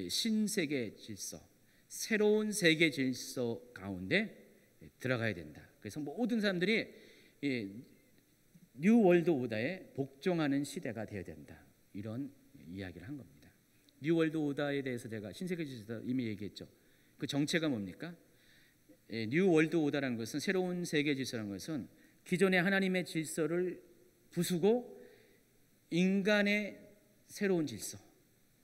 신세계 질서, 새로운 세계 질서 가운데 들어가야 된다. 그래서 모든 사람들이 뉴 월드 오더에 복종하는 시대가 되어야 된다. 이런 이야기를 한 겁니다. 뉴 월드 오더에 대해서 제가 신세계 질서 이미 얘기했죠. 그 정체가 뭡니까? 뉴 월드 오더라는 것은, 새로운 세계 질서라는 것은 기존의 하나님의 질서를 부수고 인간의 새로운 질서,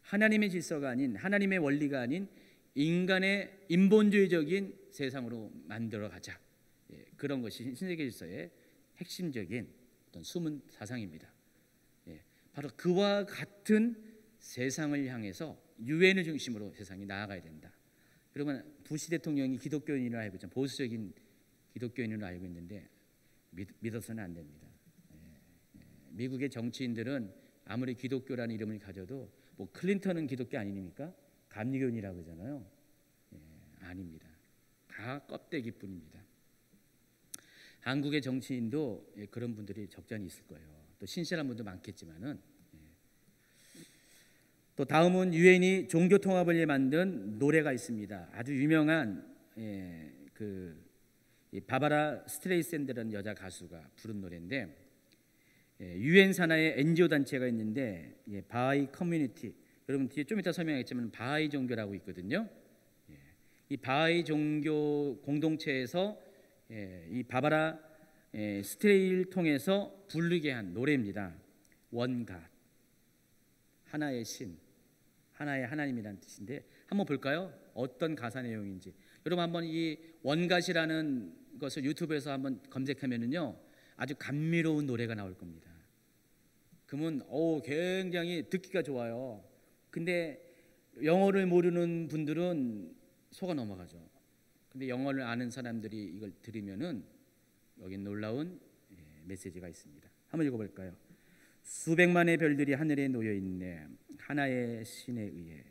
하나님의 질서가 아닌, 하나님의 원리가 아닌 인간의 인본주의적인 세상으로 만들어 가자. 그런 것이 신세계 질서의 핵심적인 어떤 숨은 사상입니다. 바로 그와 같은 세상을 향해서 유엔을 중심으로 세상이 나아가야 된다. 여러분, 부시 대통령이 기독교인으로 알고 있잖아요. 보수적인 기독교인으로 알고 있는데 믿어서는 안 됩니다. 미국의 정치인들은 아무리 기독교라는 이름을 가져도, 뭐 클린턴은 기독교 아닙니까? 감리교인이라고 하잖아요. 아닙니다. 다 껍데기뿐입니다. 한국의 정치인도 그런 분들이 적잖이 있을 거예요. 또 신실한 분도 많겠지만은. 또 다음은 유엔이 종교 통합을 위해 만든 노래가 있습니다. 아주 유명한 그 바바라 스트레이샌드라는 여자 가수가 부른 노래인데, 유엔 산하의 NGO 단체가 있는데 바하이 커뮤니티, 여러분 뒤에 좀 이따 설명하겠지만 바하이 종교라고 있거든요. 이 바하이 종교 공동체에서 이 바바라 스트레이를 통해서 부르게 한 노래입니다. 원갓, 하나의 신, 하나의 하나님이라는 뜻인데, 한번 볼까요? 어떤 가사 내용인지. 여러분 한번 이 원갓이라는 것을 유튜브에서 한번 검색하면은요, 아주 감미로운 노래가 나올 겁니다. 그러면 굉장히 듣기가 좋아요. 근데 영어를 모르는 분들은 속아 넘어가죠. 근데 영어를 아는 사람들이 이걸 들으면은 여기 놀라운 메시지가 있습니다. 한번 읽어볼까요? 수백만의 별들이 하늘에 놓여 있네 하나의 신에 의해.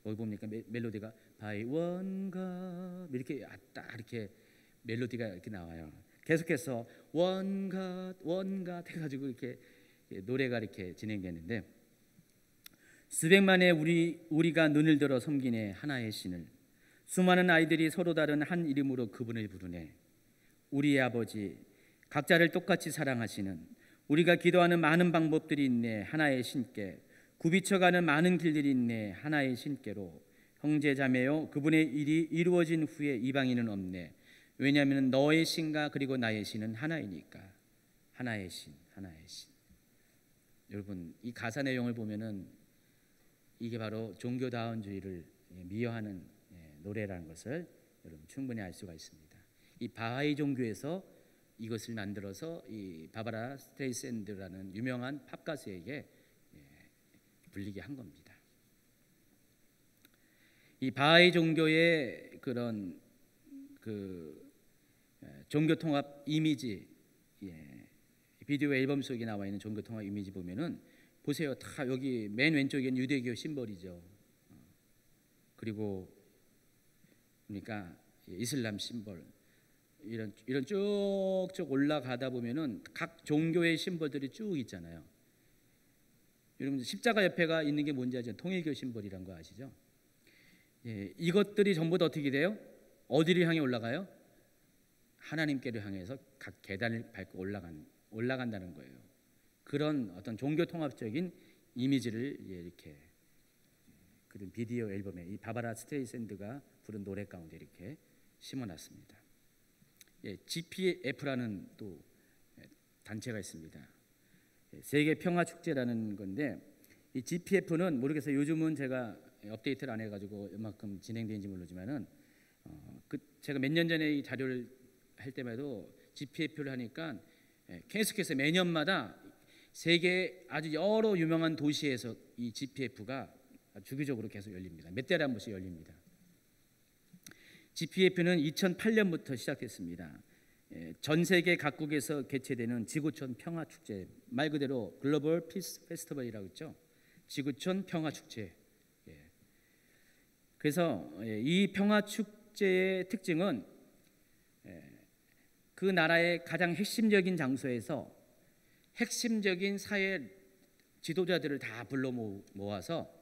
여기 봅니까? 멜로디가 by one God 이렇게 딱 이렇게 멜로디가 이렇게 나와요. 계속해서 one God 해가지고 이렇게 노래가 이렇게 진행되는데, 수백만의 우리가 눈을 들어 섬기네 하나의 신을. 수많은 아이들이 서로 다른 한 이름으로 그분을 부르네. 우리의 아버지, 각자를 똑같이 사랑하시는, 우리가 기도하는 많은 방법들이 있네 하나의 신께. 굽이쳐가는 많은 길들이 있네 하나의 신께로. 형제 자매요, 그분의 일이 이루어진 후에 이방인은 없네. 왜냐하면 너의 신과 그리고 나의 신은 하나이니까. 하나의 신, 하나의 신. 여러분, 이 가사 내용을 보면은 이게 바로 종교다원주의를 미화하는 노래라는 것을 여러분 충분히 알 수가 있습니다. 이 바하이 종교에서 이것을 만들어서 이 바바라 스트레이샌드라는 유명한 팝 가수에게 불리게 한 겁니다. 이 바하이 종교의 그런 종교 통합 이미지, 비디오 앨범 속에 나와 있는 종교 통합 이미지 보면은 보세요. 다 여기 맨 왼쪽에는 유대교 심벌이죠. 그리고 그러니까 이슬람 심벌, 이런 쭉쭉 올라가다 보면은 각 종교의 심벌들이 쭉 있잖아요. 여러분 십자가 옆에가 있는 게 뭔지 아시죠? 통일교 심벌이란 거 아시죠? 이것들이 전부 다 어떻게 돼요? 어디를 향해 올라가요? 하나님께를 향해서 각 계단을 밟고 올라간다는 거예요. 그런 어떤 종교 통합적인 이미지를 이렇게 그런 비디오 앨범에 이 바바라 스트레이샌드가 부른 노래 가운데 이렇게 심어놨습니다. GPF라는 또 단체가 있습니다. 세계 평화 축제라는 건데, 이 GPF는 모르겠어요. 요즘은 제가 업데이트를 안 해가지고 얼마큼 진행되는지 모르지만은 제가 몇 년 전에 이 자료를 할 때마다 GPF를 하니까 계속해서 매년마다 세계 아주 여러 유명한 도시에서 이 GPF가 주기적으로 계속 열립니다. 몇 달에 한 번씩 열립니다. GPF는 2008년부터 시작됐습니다. 전 세계 각국에서 개최되는 지구촌 평화 축제, 말 그대로 글로벌 피스 페스티벌이라고 있죠. 지구촌 평화 축제. 그래서 이 평화 축제의 특징은 그 나라의 가장 핵심적인 장소에서 핵심적인 사회 지도자들을 다 불러 모아서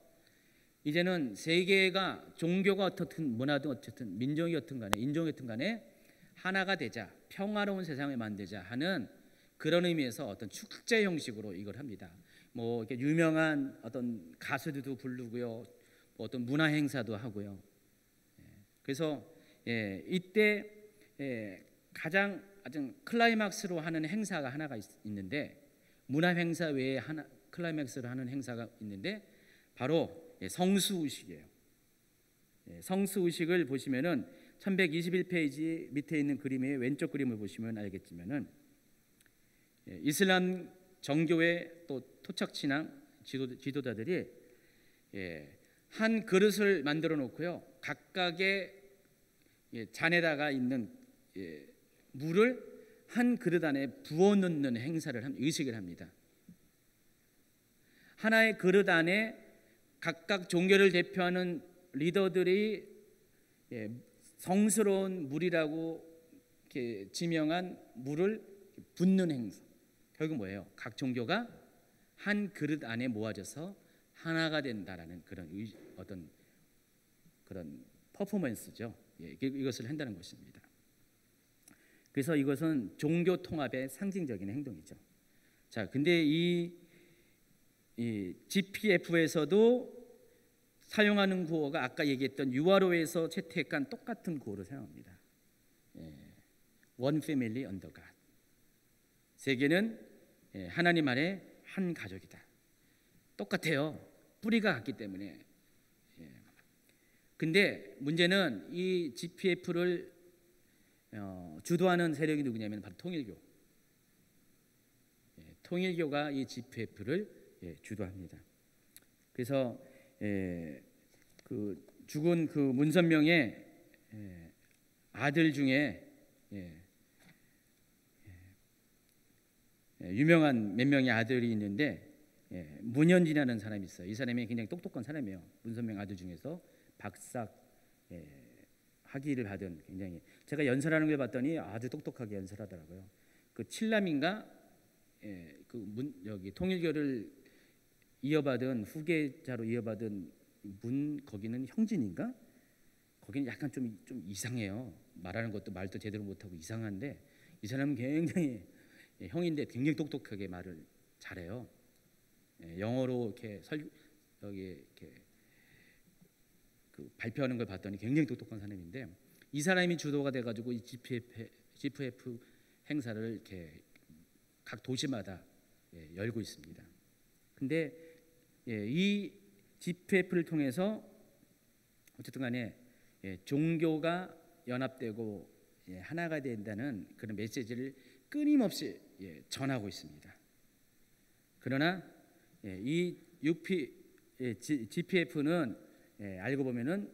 이제는 세계가 종교가 어떻든 문화든 어쨌든 민족이 어떤 간에 인종이 어떤 간에 하나가 되자, 평화로운 세상을 만들자 하는 그런 의미에서 어떤 축제 형식으로 이걸 합니다. 뭐 이렇게 유명한 어떤 가수들도 부르고요, 뭐 어떤 문화 행사도 하고요. 그래서 이때 가장 아주 클라이막스로 하는 행사가 하나가 있는데, 문화 행사 외에 하나 클라이막스로 하는 행사가 있는데 바로 성수의식이에요. 성수의식을 보시면은 1121페이지 밑에 있는 그림의 왼쪽 그림을 보시면 알겠지만은 이슬람 정교의 또 토착신앙 지도자들이 한 그릇을 만들어 놓고요, 각각의 잔에다가 있는 물을 한 그릇 안에 부어 넣는 의식을 합니다. 하나의 그릇 안에 각각 종교를 대표하는 리더들이 성스러운 물이라고 이렇게 지명한 물을 붓는 행사. 결국 뭐예요? 각 종교가 한 그릇 안에 모아져서 하나가 된다라는 그런 어떤 그런 퍼포먼스죠. 이것을 한다는 것입니다. 그래서 이것은 종교 통합의 상징적인 행동이죠. 자, 근데 이 GPF에서도 사용하는 구호가 아까 얘기했던 유아로에서 채택한 똑같은 구호를 사용합니다. One family under God. 세계는 하나님 아래 한 가족이다. 똑같아요. 뿌리가 같기 때문에. 근데 문제는 이 GPF를 주도하는 세력이 누구냐면 바로 통일교. 통일교가 이 GPF를 주도합니다. 그래서 그 죽은 그 문선명의 아들 중에 유명한 몇 명의 아들이 있는데 문현진이라는 사람이 있어요. 이 사람이 굉장히 똑똑한 사람이에요. 문선명 아들 중에서 박사 학위를 받은, 굉장히 제가 연설하는 걸 봤더니 아주 똑똑하게 연설하더라고요. 그 칠남인가 여기 통일교를 이어받은 후계자로 이어받은 거기는 형진인가? 거기는 약간 좀 이상해요. 말하는 것도 말도 제대로 못하고 이상한데 이 사람은 굉장히 형인데 굉장히 똑똑하게 말을 잘해요. 영어로 이렇게 여기 이렇게 그 발표하는 걸 봤더니 굉장히 똑똑한 사람인데 이 사람이 주도가 돼가지고 이 GPF 행사를 이렇게 각 도시마다 열고 있습니다. 근데 이 GPF를 통해서 어쨌든 간에 종교가 연합되고 하나가 된다는 그런 메시지를 끊임없이 전하고 있습니다. 그러나 이 GPF는 알고 보면은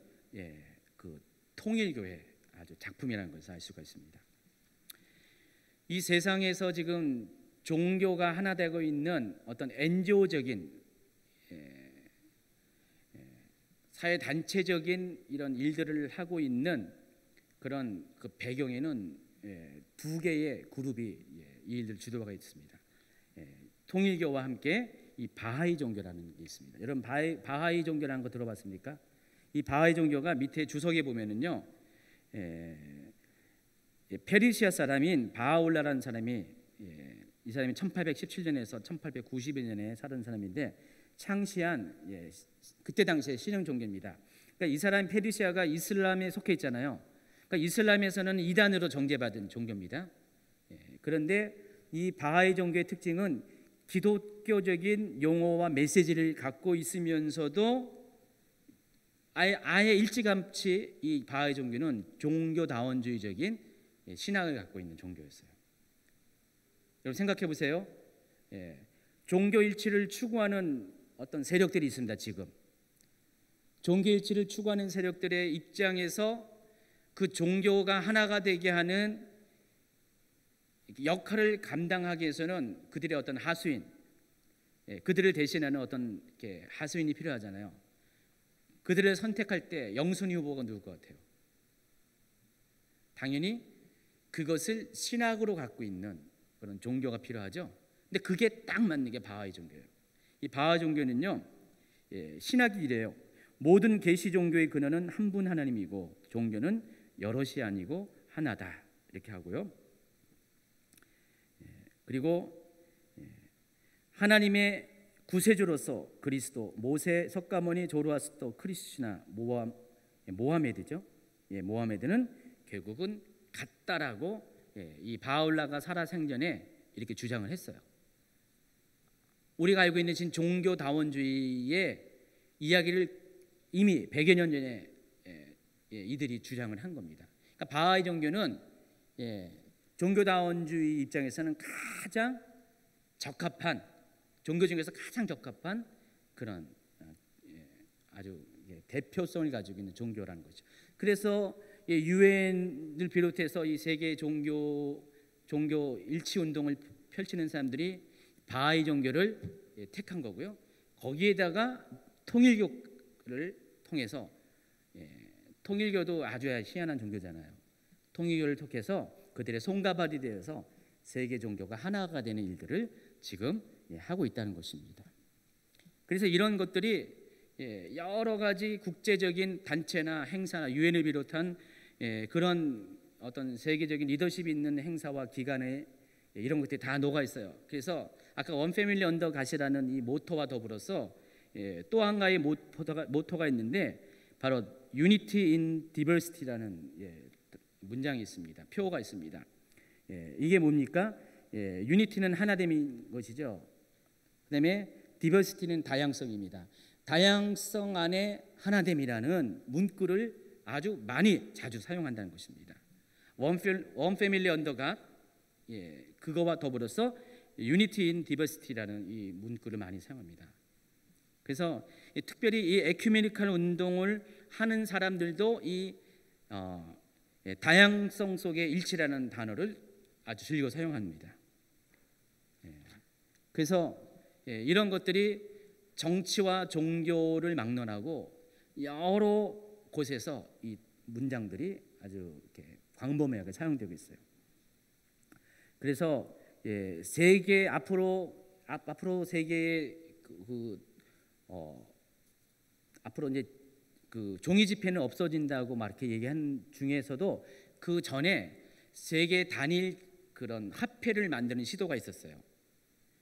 그 통일교회 아주 작품이라는 것을 알 수가 있습니다. 이 세상에서 지금 종교가 하나 되고 있는 어떤 NGO적인 사회 단체적인 이런 일들을 하고 있는 그런 그 배경에는 두 개의 그룹이 이 일들 주도가 있습니다. 통일교와 함께 이 바하이 종교라는 게 있습니다. 여러분 바하이 종교라는 거 들어봤습니까? 이 바하이 종교가 밑에 주석에 보면은요, 페르시아 사람인 바하울라라는 사람이 이 사람이 1817년에서 1892년에 살은 사람인데 창시한 그때 당시의 신흥 종교입니다. 그러니까 이 사람 페르시아가 이슬람에 속해 있잖아요. 그러니까 이슬람에서는 이단으로 정죄받은 종교입니다. 그런데 이 바하이 종교의 특징은 기독교적인 용어와 메시지를 갖고 있으면서도 아예 일찌감치 이 바하이 종교는 종교다원주의적인 신앙을 갖고 있는 종교였어요. 여러분 생각해 보세요. 종교일치를 추구하는 어떤 세력들이 있습니다. 지금 종교일치를 추구하는 세력들의 입장에서 그 종교가 하나가 되게 하는 역할을 감당하기 위해서는 그들의 어떤 하수인, 그들을 대신하는 어떤 하수인이 필요하잖아요. 그들을 선택할 때 영순위 후보가 누굴 것 같아요? 당연히 그것을 신학으로 갖고 있는 그런 종교가 필요하죠. 근데 그게 딱 맞는 게 바하이 종교예요. 이 바하이 종교는요, 신학이 이래요. 모든 계시 종교의 근원은 한 분 하나님이고 종교는 여럿이 아니고 하나다, 이렇게 하고요. 그리고 하나님의 구세주로서 그리스도, 모세, 석가모니, 조로아스터, 크리스나, 모하메드죠. 모하메드는 결국은 같다라고 이 바울라가 살아생전에 이렇게 주장을 했어요. 우리가 알고 있는 종교다원주의의 이야기를 이미 100여 년 전에 이들이 주장을 한 겁니다. 그러니까 바하이 종교는 종교다원주의 입장에서는 가장 적합한, 종교 중에서 가장 적합한 그런 아주 대표성을 가지고 있는 종교라는 거죠. 그래서 유엔을 비롯해서 이 세계 종교 일치 운동을 펼치는 사람들이 바하이 종교를 택한 거고요. 거기에다가 통일교를 통해서, 통일교도 아주 희한한 종교잖아요. 통일교를 통해서 그들의 손가발이 되어서 세계 종교가 하나가 되는 일들을 지금 하고 있다는 것입니다. 그래서 이런 것들이 여러 가지 국제적인 단체나 행사나 유엔을 비롯한 그런 어떤 세계적인 리더십이 있는 행사와 기관에 이런 것들이 다 녹아 있어요. 그래서 아까 원 패밀리 언더 갓이라는 이 모토와 더불어서 또 한 가지 모토가 있는데 바로 Unity in Diversity라는 문장이 있습니다. 표어가 있습니다. 이게 뭡니까? 유니티는 하나됨인 것이죠. 그다음에 디버시티는 다양성입니다. 다양성 안에 하나됨이라는 문구를 아주 자주 사용한다는 것입니다. 원 패밀리 언더 갓, 그거와 더불어서 유니티 인 디버시티라는 이 문구를 많이 사용합니다. 그래서 특별히 이 에큐메니컬 운동을 하는 사람들도 이 다양성 속의 일치라는 단어를 아주 즐겨 사용합니다. 그래서 이런 것들이 정치와 종교를 막론하고 여러 곳에서 이 문장들이 아주 이렇게 광범위하게 사용되고 있어요. 그래서 세계 앞으로 세계의 앞으로 이제 그 종이 지폐는 없어진다고 막 이렇게 얘기한 중에서도 그 전에 세계 단일 그런 화폐를 만드는 시도가 있었어요.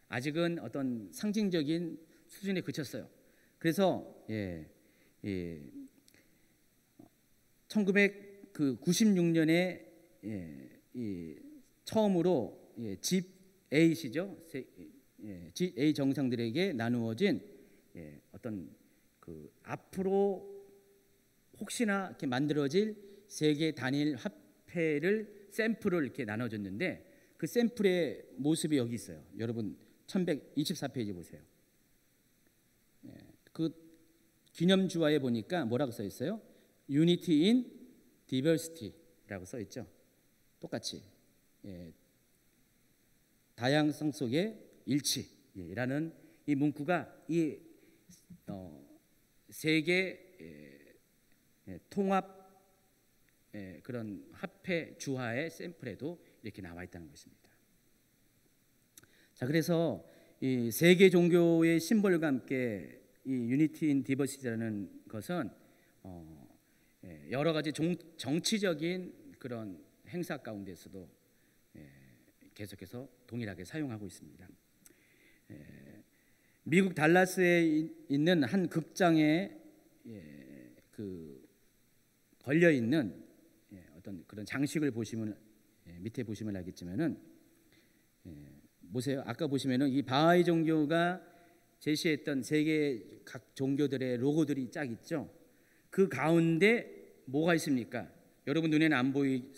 아직은 어떤 상징적인 수준에 그쳤어요. 그래서 1996년에 처음으로 G8이죠. G8 정상들에게 나누어진 어떤 그 앞으로 혹시나 이렇게 만들어질 세계 단일 화폐를 샘플을 이렇게 나눠줬는데 그 샘플의 모습이 여기 있어요. 여러분 1124페이지 보세요. 그 기념주화에 보니까 뭐라고 써 있어요? Unity in Diversity라고 써 있죠. 똑같이 다양성 속의 일치라는 이 문구가 이 세계 통합 그런 화폐 주화의 샘플에도 이렇게 나와 있다는 것입니다. 자, 그래서 이 세계 종교의 심볼과 함께 이 유니티 인 디버시티라는 것은 여러 가지 정치적인 그런 행사 가운데서도 계속해서 동일하게 사용하고 있습니다. 미국 달라스에 있는 한 극장에 그 걸려 있는 어떤 그런 장식을 보시면 밑에 보시면 알겠지만은 보세요. 아까 보시면은 이 바하이 종교가 제시했던 세계 각 종교들의 로고들이 쫙 있죠. 그 가운데 뭐가 있습니까? 여러분 눈에는 안 보일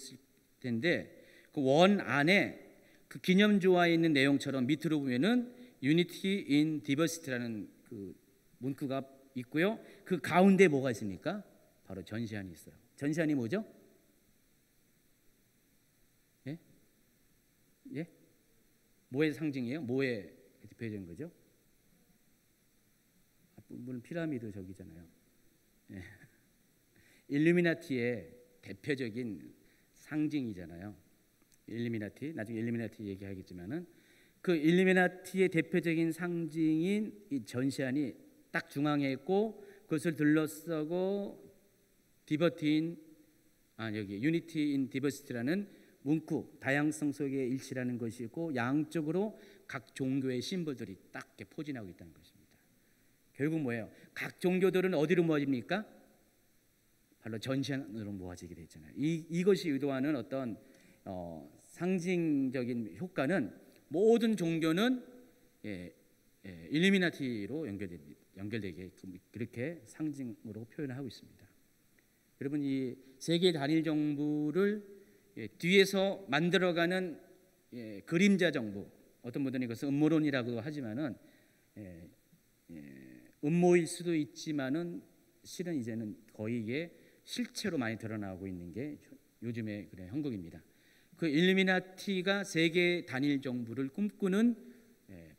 텐데 그 원 안에 그 기념주화에 있는 내용처럼 밑으로 보면은 Unity in Diversity라는 그 문구가 있고요. 그 가운데 뭐가 있습니까? 바로 전시안이 있어요. 전시안이 뭐죠? 예? 예? 뭐의 상징이에요? 뭐에 대표적인 거죠? 물론 피라미드 저기잖아요. 예. 일루미나티의 대표적인 상징이잖아요. 일루미나티, 나중에 일루미나티 얘기하겠지만은 그 일루미나티의 대표적인 상징인 이 전시안이 딱 중앙에 있고 그것을 둘러싸고 여기 유니티 인 디버시티라는 문구, 다양성 속의 일치라는 것이 있고 양쪽으로 각 종교의 심볼들이 딱 이렇게 포진하고 있다는 것입니다. 결국 뭐예요? 각 종교들은 어디로 모아집니까? 바로 전시안으로 모아지게 되어 있잖아요. 이것이 의도하는 어떤 상징적인 효과는 모든 종교는 일루미나티로 연결되게 그렇게 상징으로 표현을 하고 있습니다. 여러분 이 세계 단일 정부를 뒤에서 만들어가는 그림자 정부, 어떤 분들은 이것을 음모론이라고 하지만은 음모일 수도 있지만은 실은 이제는 거의 이게 실체로 많이 드러나고 있는 게 요즘의 그런 형국입니다. 그 일루미나티가 세계 단일 정부를 꿈꾸는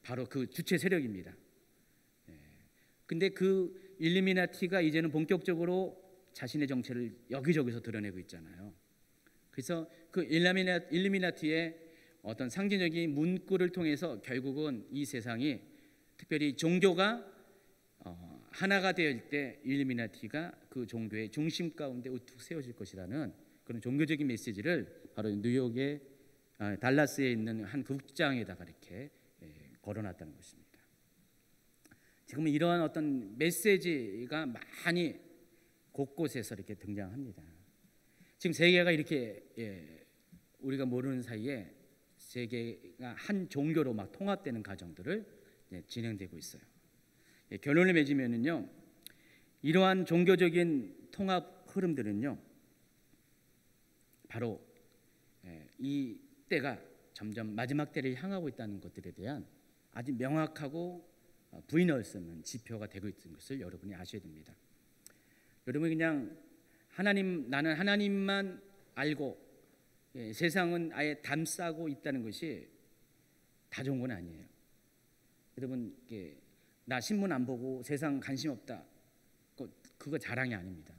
바로 그 주체 세력입니다. 근데 그 일루미나티가 이제는 본격적으로 자신의 정체를 여기저기서 드러내고 있잖아요. 그래서 그 일루미나티의 어떤 상징적인 문구를 통해서 결국은 이 세상이 특별히 종교가 하나가 될 때 일루미나티가 그 종교의 중심 가운데 우뚝 세워질 것이라는 그런 종교적인 메시지를 바로 뉴욕의 달라스에 있는 한 극장에다가 이렇게 걸어놨다는 것입니다. 지금 이러한 어떤 메시지가 많이 곳곳에서 이렇게 등장합니다. 지금 세계가 이렇게 우리가 모르는 사이에 세계가 한 종교로 막 통합되는 과정들을 진행되고 있어요. 결론을 맺으면은요, 이러한 종교적인 통합 흐름들은요, 바로 이 때가 점점 마지막 때를 향하고 있다는 것들에 대한 아주 명확하고 부인할 수 없는 지표가 되고 있는 것을 여러분이 아셔야 됩니다. 여러분이 그냥 나는 하나님만 알고 세상은 아예 담싸고 있다는 것이 다 좋은 건 아니에요. 여러분, 나 신문 안 보고 세상 관심 없다, 그거 자랑이 아닙니다.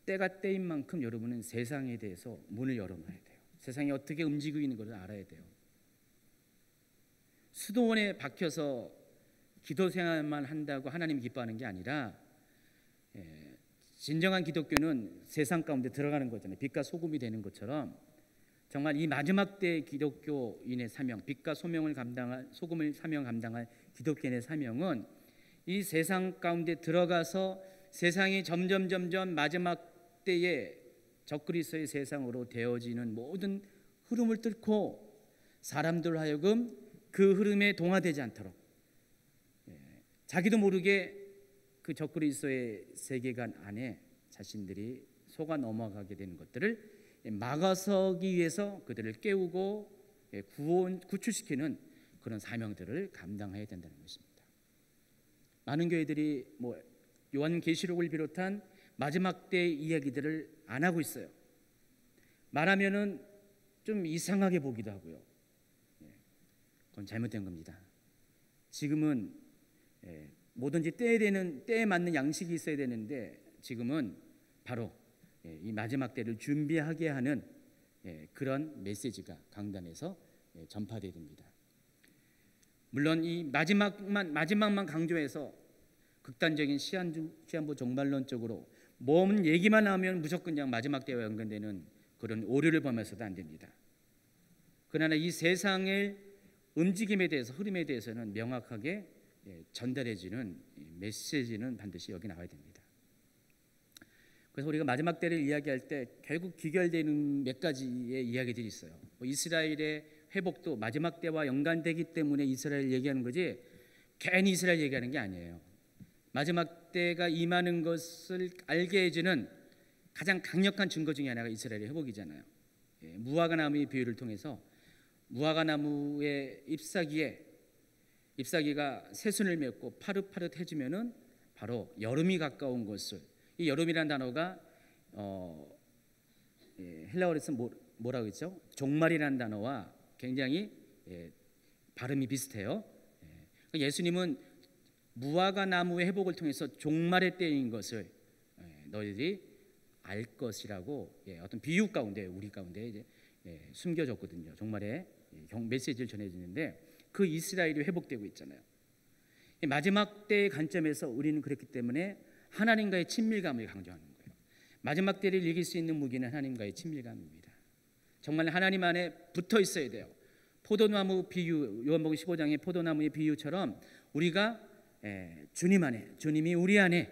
때가 때인 만큼 여러분은 세상에 대해서 문을 열어놔야 돼요. 세상이 어떻게 움직이고 있는 것을 알아야 돼요. 수도원에 박혀서 기도 생활만 한다고 하나님 기뻐하는 게 아니라 진정한 기독교는 세상 가운데 들어가는 거잖아요. 빛과 소금이 되는 것처럼 정말 이 마지막 때 기독교인의 사명, 빛과 소금을 사명 감당할 기독교인의 사명은 이 세상 가운데 들어가서 세상이 점점 마지막 때에 적그리스도의 세상으로 되어지는 모든 흐름을 뚫고 사람들 하여금 그 흐름에 동화되지 않도록 자기도 모르게 그 적그리스도의 세계관 안에 자신들이 속아 넘어가게 되는 것들을 막아서기 위해서 그들을 깨우고 구출시키는 그런 사명들을 감당해야 된다는 것입니다. 많은 교회들이 요한계시록을 비롯한 마지막 때의 이야기들을 안 하고 있어요. 말하면은 좀 이상하게 보기도 하고요. 그건 잘못된 겁니다. 지금은 뭐든지 때에 맞는 양식이 있어야 되는데 지금은 바로 이 마지막 때를 준비하게 하는 그런 메시지가 강단에서 전파되어야 됩니다. 물론 이 마지막만 강조해서 극단적인 시한부 종말론적으로 몸 얘기만 하면 무조건 그냥 마지막 때와 연관되는 그런 오류를 범해서도 안 됩니다. 그러나 이 세상의 움직임에 대해서, 흐름에 대해서는 명확하게 전달해지는 메시지는 반드시 여기 나와야 됩니다. 그래서 우리가 마지막 때를 이야기할 때 결국 귀결되는 몇 가지의 이야기들이 있어요. 이스라엘의 회복도 마지막 때와 연관되기 때문에 이스라엘 얘기하는 거지 괜히 이스라엘 얘기하는 게 아니에요. 마지막 때가 임하는 것을 알게 해주는 가장 강력한 증거 중에 하나가 이스라엘의 회복이잖아요. 무화과 나무의 비유를 통해서 무화과 나무의 잎사귀가 새순을 맺고 파릇파릇해지면은 바로 여름이 가까운 것을, 이 여름이라는 단어가 헬라어에서 뭐라고 했죠? 종말이라는 단어와 굉장히 발음이 비슷해요. 예수님은 무화과 나무의 회복을 통해서 종말의 때인 것을 너희들이 알 것이라고 어떤 비유 가운데 우리 가운데 이제 숨겨졌거든요. 종말의 메시지를 전해주는데 그 이스라엘이 회복되고 있잖아요. 마지막 때의 관점에서 우리는 그렇기 때문에 하나님과의 친밀감을 강조하는 거예요. 마지막 때를 이길 수 있는 무기는 하나님과의 친밀감입니다. 정말 하나님 안에 붙어 있어야 돼요. 포도나무 비유, 요한복음 15장의 포도나무의 비유처럼 우리가 주님 안에, 주님이 우리 안에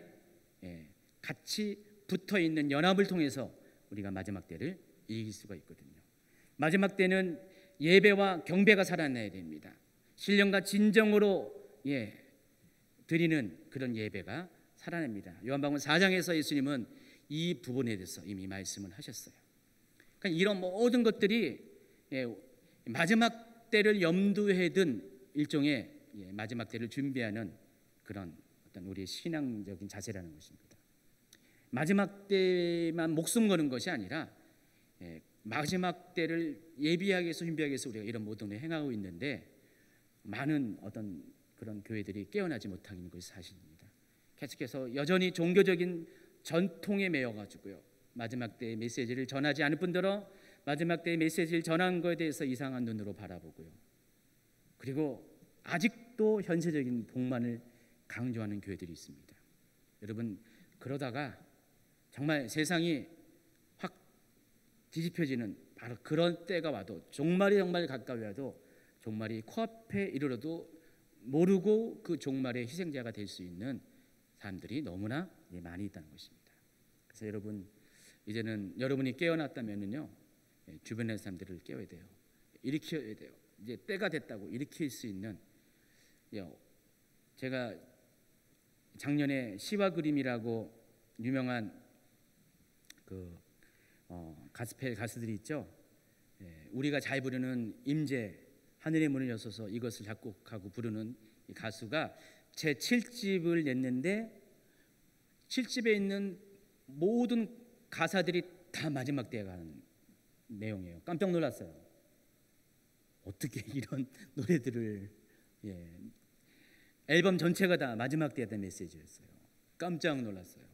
같이 붙어 있는 연합을 통해서 우리가 마지막 때를 이길 수가 있거든요. 마지막 때는 예배와 경배가 살아나야 됩니다. 신령과 진정으로 드리는 그런 예배가 살아납니다. 요한복음 4장에서 예수님은 이 부분에 대해서 이미 말씀을 하셨어요. 그러니까 이런 모든 것들이 마지막 때를 염두에 둔 일종의 마지막 때를 준비하는 그런 어떤 우리의 신앙적인 자세라는 것입니다. 마지막 때만 목숨 거는 것이 아니라 마지막 때를 예비하기 위해서 준비하기 위해서 우리가 이런 모든 걸 행하고 있는데 많은 어떤 그런 교회들이 깨어나지 못하는 것이 사실입니다. 계속해서 여전히 종교적인 전통에 매여가지고요, 마지막 때의 메시지를 전하지 않을 뿐더러 마지막 때의 메시지를 전한 것에 대해서 이상한 눈으로 바라보고요, 그리고 아직도 현세적인 복만을 강조하는 교회들이 있습니다. 여러분, 그러다가 정말 세상이 확 뒤집혀지는 바로 그런 때가 와도, 종말이 정말 가까이 와도 종말이 코앞에 이르러도 모르고 그 종말의 희생자가 될 수 있는 사람들이 너무나 많이 있다는 것입니다. 그래서 여러분, 이제는 여러분이 깨어났다면은요, 주변의 사람들을 깨워야 돼요. 일으켜야 돼요. 이제 때가 됐다고 일으킬 수 있는, 제가 작년에 시와 그림이라고 유명한 그 가스펠 가수들이 있죠. 우리가 잘 부르는 임재, 하늘의 문을 여서서 이것을 작곡하고 부르는 이 가수가 제 7집을 냈는데 7집에 있는 모든 가사들이 다 마지막 때에 가는 내용이에요. 깜짝 놀랐어요. 어떻게 이런 노래들을 앨범 전체가 다 마지막 때에 대한 메시지였어요. 깜짝 놀랐어요.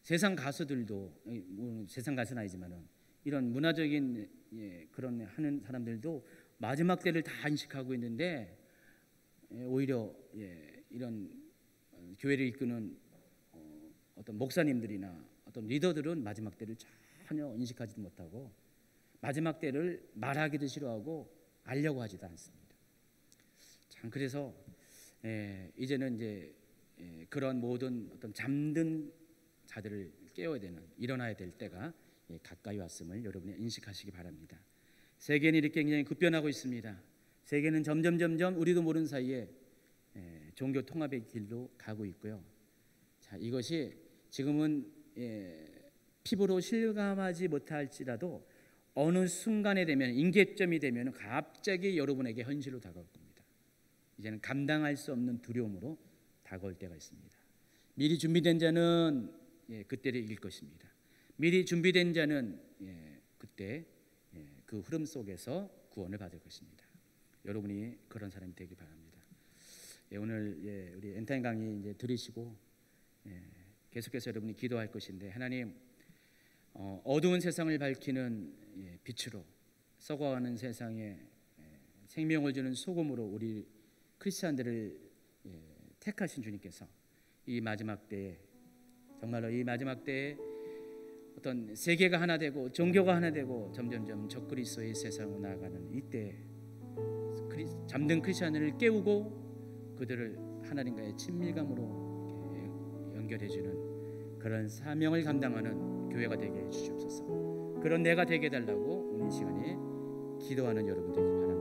세상 가수들도 세상 가수는 아니지만은 이런 문화적인 그런 하는 사람들도 마지막 때를 다 인식하고 있는데 오히려 이런 교회를 이끄는 어떤 목사님들이나 어떤 리더들은 마지막 때를 전혀 인식하지도 못하고 마지막 때를 말하기도 싫어하고 알려고 하지도 않습니다. 참 그래서 이제는 이제 그런 모든 어떤 잠든 자들을 깨워야 되는, 일어나야 될 때가 가까이 왔음을 여러분이 인식하시기 바랍니다. 세계는 이렇게 굉장히 급변하고 있습니다. 세계는 점점 우리도 모르는 사이에 종교 통합의 길로 가고 있고요. 자, 이것이 지금은 피부로 실감하지 못할지라도 어느 순간에 되면, 임계점이 되면 갑자기 여러분에게 현실로 다가올 겁니다. 이제는 감당할 수 없는 두려움으로 다가올 때가 있습니다. 미리 준비된 자는 그때를 이길 것입니다. 미리 준비된 자는 그때 그 흐름 속에서 구원을 받을 것입니다. 여러분이 그런 사람이 되기 바랍니다. 오늘 우리 엔타임 강의 이제 들으시고 계속해서 여러분이 기도할 것인데, 하나님, 어두운 세상을 밝히는 빛으로, 썩어가는 세상에 생명을 주는 소금으로 우리 크리스찬들을 택하신 주님께서 이 마지막 때에, 정말로 이 마지막 때에 어떤 세계가 하나 되고 종교가 하나 되고 점점점 적그리스도의 세상으로 나아가는 이때 잠든 크리스찬을 깨우고 그들을 하나님과의 친밀감으로 연결해주는 그런 사명을 감당하는 교회가 되게 해주시옵소서. 그런 내가 되게 해달라고 오늘 시간에 기도하는 여러분 되기 바랍니다.